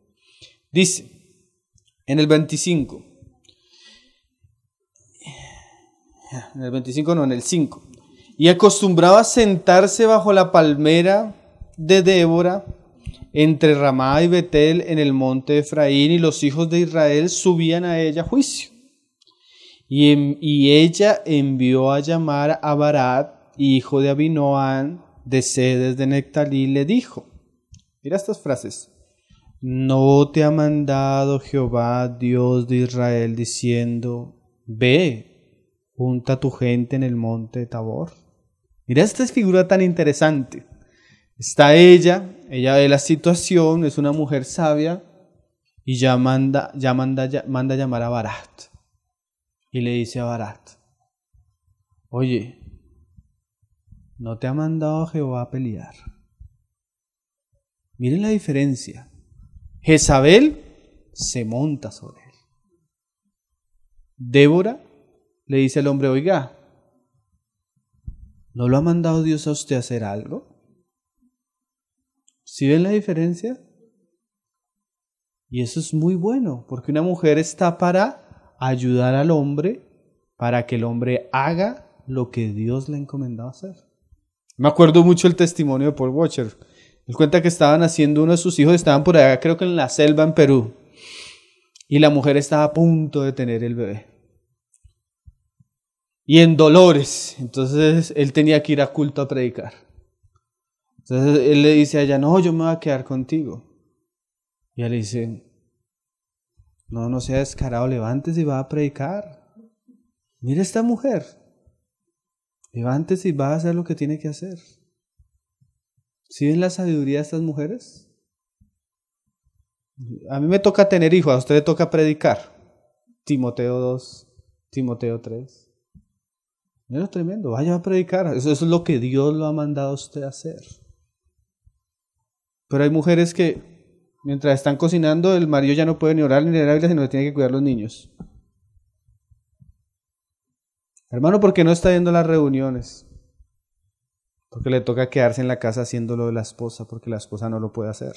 Dice, en el 25, en el 5, y acostumbraba a sentarse bajo la palmera de Débora, entre Ramá y Betel, en el monte de Efraín, y los hijos de Israel subían a ella a juicio. Y ella envió a llamar a Barat, hijo de Abinoam, de Sedes de Nectalí, le dijo, mira estas frases: ¿no te ha mandado Jehová, Dios de Israel, diciendo, ve, junta a tu gente en el monte de Tabor? Mira esta figura tan interesante. Está ella ve la situación, es una mujer sabia y ya manda llamar a Barat. Y le dice a Barat, oye, ¿no te ha mandado Jehová a pelear? Miren la diferencia. Jezabel se monta sobre él. Débora le dice al hombre, oiga, ¿no lo ha mandado Dios a usted a hacer algo? ¿Sí ven la diferencia? Y eso es muy bueno, porque una mujer está para ayudar al hombre, para que el hombre haga lo que Dios le ha encomendado hacer. Me acuerdo mucho el testimonio de Paul Washer. Él cuenta que estaban haciendo uno de sus hijos, estaban por allá, creo que en la selva en Perú, y la mujer estaba a punto de tener el bebé. Y en dolores, entonces él tenía que ir a culto a predicar. Entonces él le dice a ella, no, yo me voy a quedar contigo. Y ella le dice, no sea descarado, levántese y va a predicar. Mira esta mujer, levántese y va a hacer lo que tiene que hacer. ¿Sí ven la sabiduría de estas mujeres? A mí me toca tener hijos, a usted le toca predicar. Timoteo 2, Timoteo 3. Mira, tremendo, vaya a predicar. Eso es lo que Dios lo ha mandado a usted a hacer. Pero hay mujeres que mientras están cocinando, el marido ya no puede ni orar ni leer la Biblia, sino tiene que cuidar a los niños. Hermano, ¿por qué no está yendo a las reuniones? Porque le toca quedarse en la casa haciendo lo de la esposa, porque la esposa no lo puede hacer.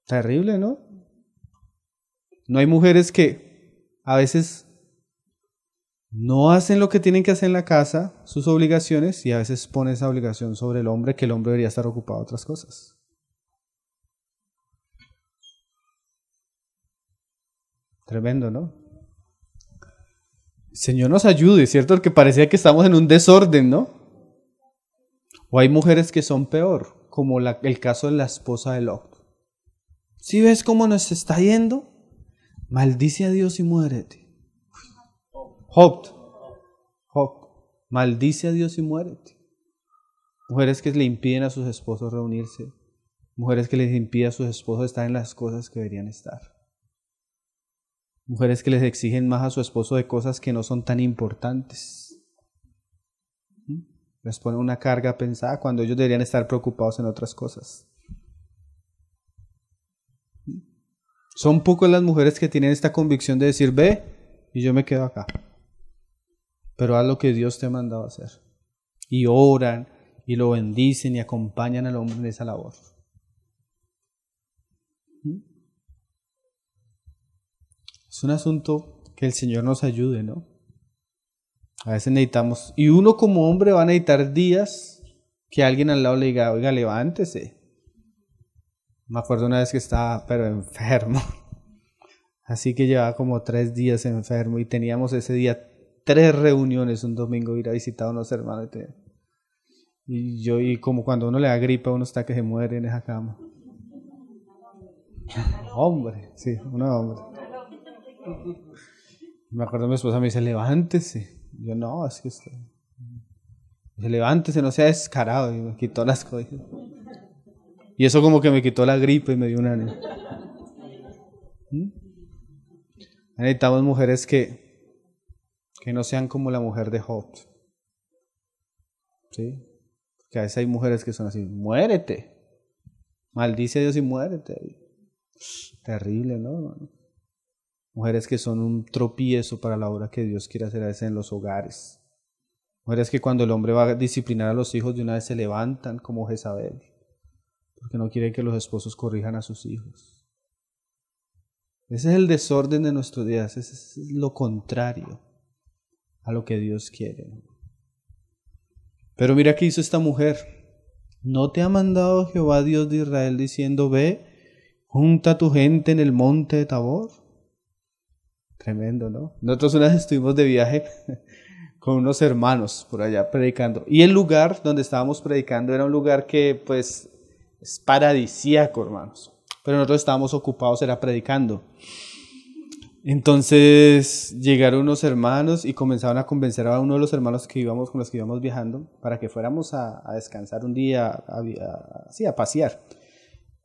Terrible, ¿no? No hay mujeres que a veces no hacen lo que tienen que hacer en la casa, sus obligaciones, y a veces ponen esa obligación sobre el hombre, que el hombre debería estar ocupado de otras cosas. Tremendo, ¿no? Señor nos ayude, ¿cierto? Porque parecía que estamos en un desorden, ¿no? O hay mujeres que son peor, como el caso de la esposa de Lot. ¿Sí ves cómo nos está yendo? Maldice a Dios y muérete. Job, maldice a Dios y muérete. Mujeres que le impiden a sus esposos reunirse. Mujeres que les impiden a sus esposos estar en las cosas que deberían estar. Mujeres que les exigen más a su esposo de cosas que no son tan importantes. Les ponen una carga pensada cuando ellos deberían estar preocupados en otras cosas. Son pocas las mujeres que tienen esta convicción de decir, ve y yo me quedo acá. Pero haz lo que Dios te ha mandado a hacer. Y oran y lo bendicen y acompañan al hombre en esa labor. Es un asunto que el Señor nos ayude, ¿no? A veces necesitamos, y uno como hombre va a necesitar días que alguien al lado le diga, oiga, levántese. Me acuerdo una vez que estaba, pero enfermo. Así que llevaba como 3 días enfermo y teníamos ese día 3 reuniones, un domingo, ir a visitar a unos hermanos. Y como cuando uno le da gripa, uno está que se muere en esa cama. Hombre, sí, un hombre. Me acuerdo mi esposa me dice, levántese. Yo no, es que estoy. Dice, levántese, no sea descarado. Y me quitó las cosas. Y eso como que me quitó la gripe y me dio un ánimo. Necesitamos mujeres que no sean como la mujer de Job. ¿Sí? Porque a veces hay mujeres que son así, muérete. Maldice a Dios y muérete. Terrible, ¿no? Mujeres que son un tropiezo para la obra que Dios quiere hacer a veces en los hogares. Mujeres que cuando el hombre va a disciplinar a los hijos de una vez se levantan como Jezabel, porque no quieren que los esposos corrijan a sus hijos. Ese es el desorden de nuestros días, ese es lo contrario a lo que Dios quiere. Pero mira qué hizo esta mujer. ¿No te ha mandado Jehová Dios de Israel diciendo, ve, junta a tu gente en el monte de Tabor? Tremendo, ¿no? Nosotros una vez estuvimos de viaje con unos hermanos por allá predicando. Y el lugar donde estábamos predicando era un lugar que pues Es paradisíaco, hermanos. Pero nosotros estábamos ocupados, era predicando. Entonces llegaron unos hermanos y comenzaron a convencer a uno de los hermanos con los que íbamos viajando para que fuéramos a descansar un día, a pasear.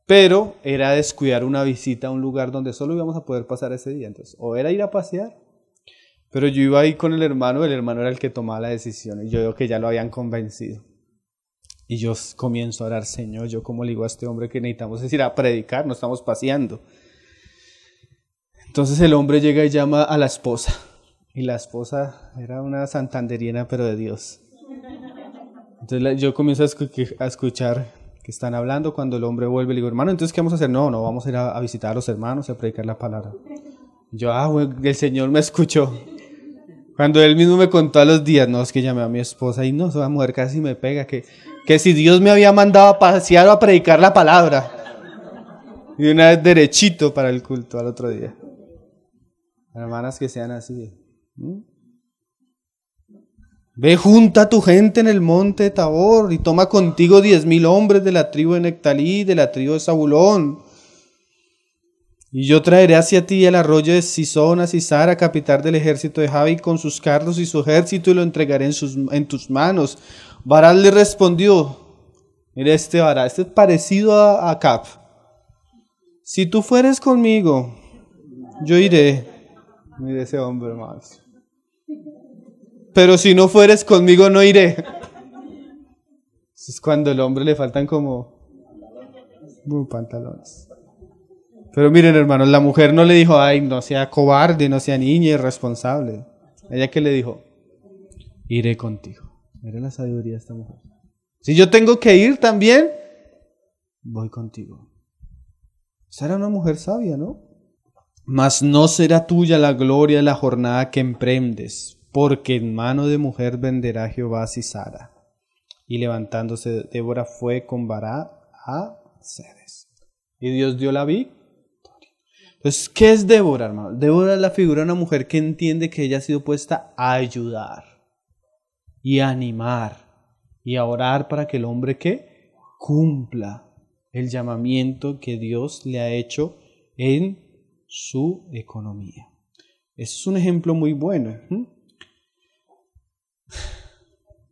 Pero era descuidar una visita a un lugar donde solo íbamos a poder pasar ese día. Entonces, o era ir a pasear, pero yo iba ahí con el hermano era el que tomaba la decisión y yo veo que ya lo habían convencido. Y yo comienzo a orar, Señor, yo como le digo a este hombre que necesitamos es ir a predicar, no estamos paseando. Entonces el hombre llega y llama a la esposa. Y la esposa era una santanderiana, pero de Dios. Entonces yo comienzo a escuchar que están hablando. Cuando el hombre vuelve, le digo, hermano, ¿entonces qué vamos a hacer? No, vamos a ir a visitar a los hermanos y a predicar la palabra. Yo, bueno, el Señor me escuchó. Cuando él mismo me contó a los días, no, es que llamé a mi esposa y no, esa mujer casi me pega, que si Dios me había mandado a pasear o a predicar la palabra. Y una vez derechito para el culto al otro día. Hermanas que sean así. Ve, junta a tu gente en el monte de Tabor y toma contigo 10,000 hombres de la tribu de Nectalí, de la tribu de Zabulón. Y yo traeré hacia ti el arroyo de Sisón a Sisara, capital del ejército de Javi, con sus carros y su ejército, y lo entregaré en tus manos. Barak le respondió, mira este Barak, este es parecido a Acab. Si tú fueres conmigo, yo iré. Mire ese hombre, hermanos. Pero si no fueres conmigo, no iré. Eso es cuando al hombre le faltan como pantalones. Pero miren, hermanos, la mujer no le dijo, ay, no sea cobarde, no sea niña, irresponsable. Ella que le dijo, iré contigo. Mira la sabiduría de esta mujer. Si yo tengo que ir también, voy contigo. Esa era una mujer sabia, ¿no? Mas no será tuya la gloria de la jornada que emprendes, porque en mano de mujer venderá Jehová a Sisara. Y levantándose Débora fue con Barak a Cedes. Y Dios dio la victoria. Entonces, ¿qué es Débora, hermano? Débora es la figura de una mujer que entiende que ella ha sido puesta a ayudar y a animar y a orar para que el hombre que cumpla el llamamiento que Dios le ha hecho en su economía. Ese es un ejemplo muy bueno.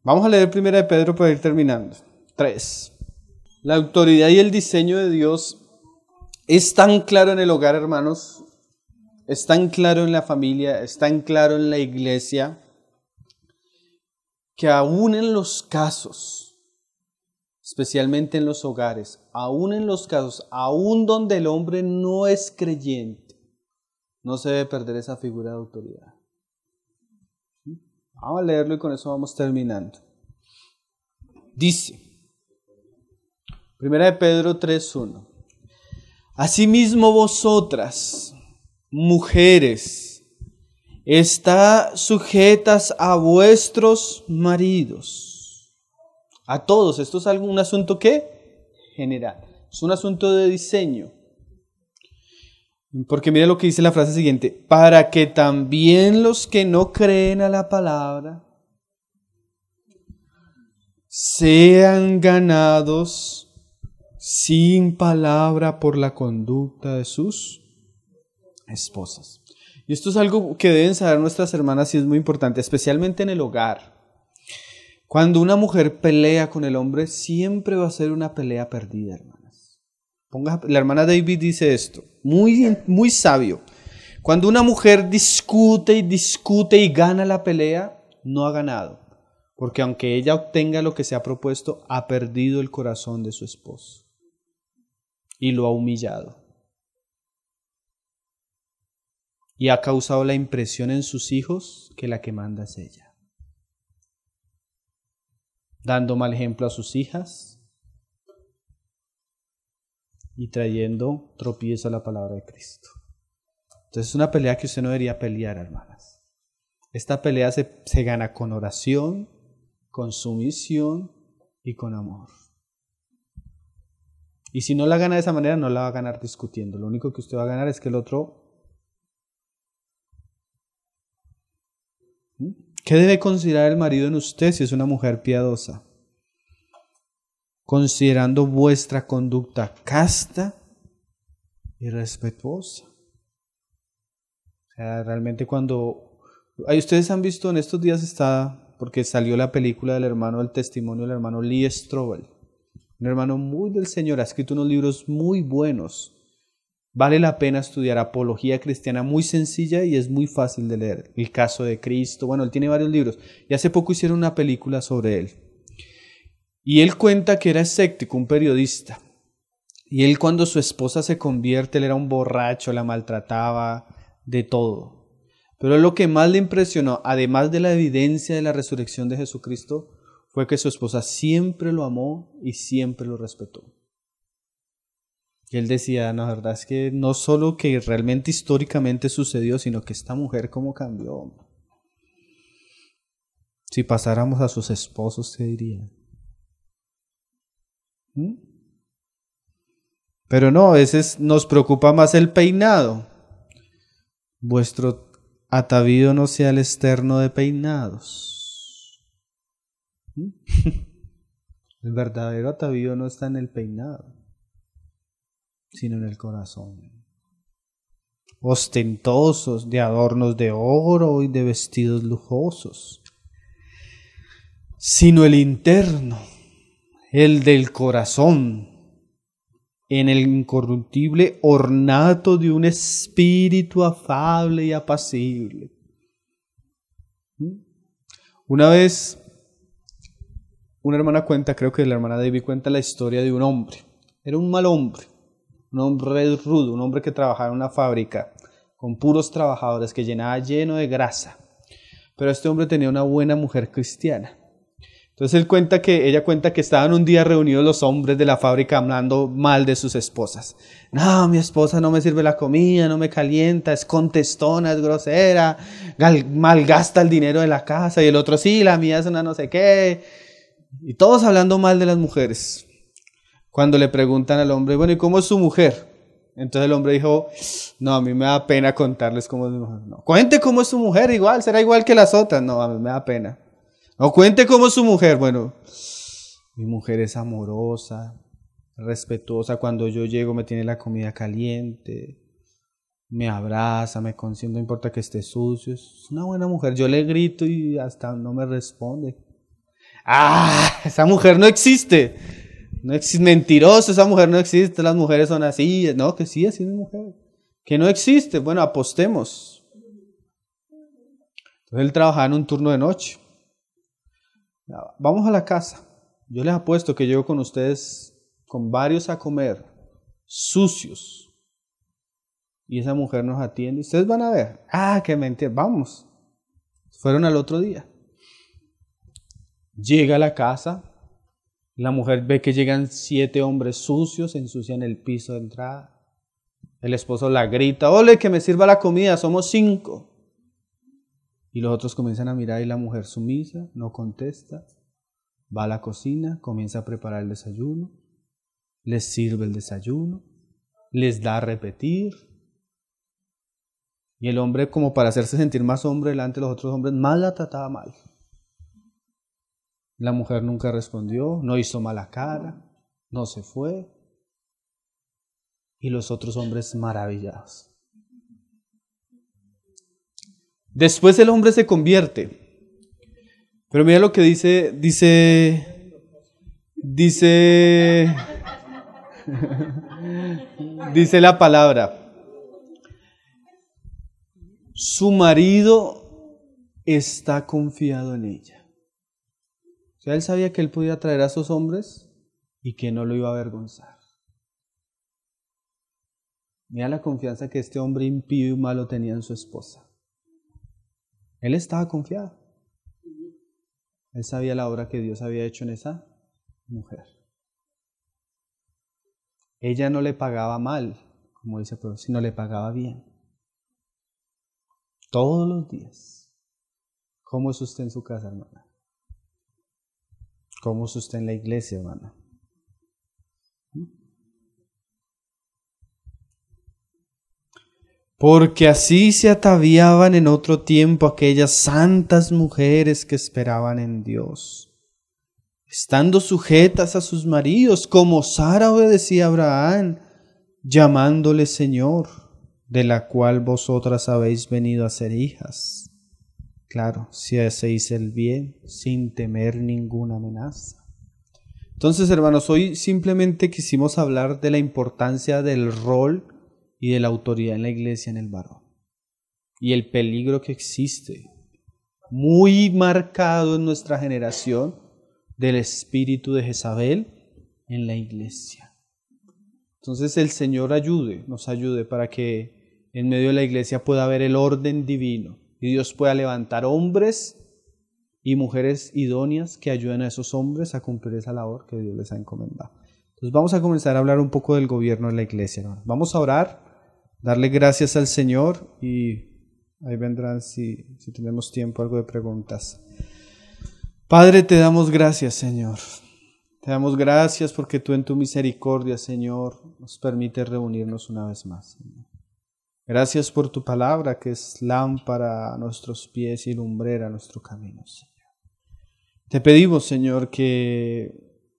Vamos a leer 1 de Pedro para ir terminando. 3. La autoridad y el diseño de Dios es tan claro en el hogar, hermanos, es tan claro en la familia, es tan claro en la iglesia, que aún en los casos, especialmente en los hogares, aún en los casos, aún donde el hombre no es creyente, no se debe perder esa figura de autoridad. Vamos a leerlo y con eso vamos terminando. Dice, 1 de Pedro 3:1. Asimismo vosotras, mujeres, está sujetas a vuestros maridos. A todos, esto es un asunto ¿qué? General. Es un asunto de diseño. Porque mira lo que dice la frase siguiente, para que también los que no creen a la palabra sean ganados sin palabra por la conducta de sus esposas. Y esto es algo que deben saber nuestras hermanas y es muy importante, especialmente en el hogar. Cuando una mujer pelea con el hombre, siempre va a ser una pelea perdida, hermanas. La hermana David dice esto, muy sabio. Cuando una mujer discute y gana la pelea, no ha ganado. Porque aunque ella obtenga lo que se ha propuesto, ha perdido el corazón de su esposo. Y lo ha humillado. Y ha causado la impresión en sus hijos que la que manda es ella. Dando mal ejemplo a sus hijas y trayendo tropiezo a la palabra de Cristo. Entonces es una pelea que usted no debería pelear, hermanas. Esta pelea se gana con oración, con sumisión y con amor. Y si no la gana de esa manera, no la va a ganar discutiendo. Lo único que usted va a ganar es que el otro... ¿Qué debe considerar el marido en usted si es una mujer piadosa? considerando vuestra conducta casta y respetuosa. O sea, realmente cuando... Ustedes han visto en estos días porque salió la película del hermano del testimonio del hermano Lee Strobel, un hermano muy del Señor, ha escrito unos libros muy buenos. Vale la pena estudiar apología cristiana, muy sencilla y es muy fácil de leer. El caso de Cristo, bueno, él tiene varios libros y hace poco hicieron una película sobre él. Y él cuenta que era escéptico, un periodista. Y él cuando su esposa se convierte, él era un borracho, la maltrataba, de todo. Pero lo que más le impresionó, además de la evidencia de la resurrección de Jesucristo, fue que su esposa siempre lo amó y siempre lo respetó. Y él decía, no, la verdad es que no solo que realmente históricamente sucedió, sino que esta mujer cómo cambió. Si pasáramos a sus esposos, ¿qué dirían? Pero no, a veces nos preocupa más el peinado. Vuestro atavío no sea el externo de peinados. El verdadero atavío no está en el peinado, sino en el corazón. Ostentosos, de adornos de oro y de vestidos lujosos, sino el interno, el del corazón, en el incorruptible ornato de un espíritu afable y apacible. Una vez, una hermana cuenta, creo que la hermana David cuenta la historia de un hombre. Era un mal hombre, un hombre rudo, un hombre que trabajaba en una fábrica con puros trabajadores, que llenaba lleno de grasa. Pero este hombre tenía una buena mujer cristiana. Entonces ella cuenta que estaban un día reunidos los hombres de la fábrica hablando mal de sus esposas. No, mi esposa no me sirve la comida, no me calienta, es contestona, es grosera, malgasta el dinero de la casa. Y el otro, sí, la mía es una no sé qué. Y todos hablando mal de las mujeres. Cuando le preguntan al hombre, bueno, ¿y cómo es su mujer? Entonces el hombre dijo, no, a mí me da pena contarles cómo es mi mujer. No, cuente cómo es su mujer, igual, será igual que las otras. No, a mí me da pena. No, cuente cómo es su mujer. Bueno, mi mujer es amorosa, respetuosa. Cuando yo llego me tiene la comida caliente, me abraza, me consiente, no importa que esté sucio. Es una buena mujer. Yo le grito y hasta no me responde. ¡Ah! Esa mujer no existe. No existe, mentiroso, esa mujer no existe. Las mujeres son así. No, que sí, así es mi mujer. Que no existe. Bueno, apostemos. Entonces él trabajaba en un turno de noche. Vamos a la casa. Yo les apuesto que llego con ustedes, con varios a comer, sucios. Y esa mujer nos atiende. Ustedes van a ver. Ah, qué mentira. Vamos. Fueron al otro día. Llega a la casa. La mujer ve que llegan 7 hombres sucios, ensucian el piso de entrada. El esposo la grita, ole, que me sirva la comida, somos 5. Y los otros comienzan a mirar y la mujer sumisa, no contesta. Va a la cocina, comienza a preparar el desayuno, les sirve el desayuno, les da a repetir. Y el hombre, como para hacerse sentir más hombre delante de los otros hombres, más la trataba mal. La mujer nunca respondió, no hizo mala cara, no se fue. Y los otros hombres maravillados. Después el hombre se convierte. Pero mira lo que dice la palabra. Su marido está confiado en ella. O sea, él sabía que él podía traer a esos hombres y que no lo iba a avergonzar. Mira la confianza que este hombre impío y malo tenía en su esposa. Él estaba confiado. Él sabía la obra que Dios había hecho en esa mujer. Ella no le pagaba mal, como dice el profesor, sino le pagaba bien. Todos los días. ¿Cómo es usted en su casa, hermana? ¿Cómo es usted en la iglesia, hermana? Porque así se ataviaban en otro tiempo aquellas santas mujeres que esperaban en Dios. estando sujetas a sus maridos, como Sara obedecía a Abraham, llamándole Señor, de la cual vosotras habéis venido a ser hijas. Claro, si hacéis el bien sin temer ninguna amenaza. Entonces, hermanos, hoy simplemente quisimos hablar de la importancia del rol y de la autoridad en la iglesia en el varón. Y el peligro que existe, muy marcado en nuestra generación, del espíritu de Jezabel en la iglesia. Entonces el Señor nos ayude para que en medio de la iglesia pueda haber el orden divino y Dios pueda levantar hombres y mujeres idóneas que ayuden a esos hombres a cumplir esa labor que Dios les ha encomendado. Entonces vamos a comenzar a hablar un poco del gobierno de la iglesia, ¿no? Vamos a orar, darle gracias al Señor y ahí vendrán, si tenemos tiempo, algo de preguntas. Padre, te damos gracias, Señor. Te damos gracias porque tú en tu misericordia, Señor, nos permites reunirnos una vez más, Señor. Gracias por tu palabra que es lámpara a nuestros pies y lumbrera a nuestro camino, Señor. Te pedimos, Señor, que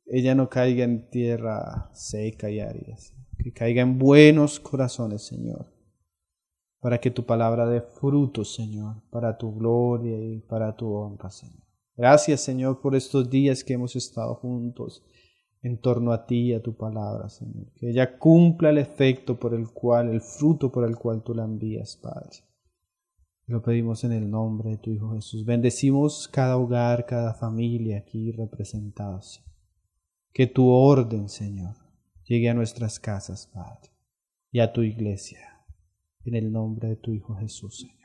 ella no caiga en tierra seca y árida, que caiga en buenos corazones, Señor, para que tu palabra dé frutos, Señor, para tu gloria y para tu honra, Señor. Gracias, Señor, por estos días que hemos estado juntos en torno a ti y a tu palabra, Señor. Que ella cumpla el efecto el fruto por el cual tú la envías, Padre. Lo pedimos en el nombre de tu Hijo Jesús. Bendecimos cada hogar, cada familia aquí representada, Señor. Que tu orden, Señor, llegue a nuestras casas, Padre, y a tu iglesia. En el nombre de tu Hijo Jesús, Señor.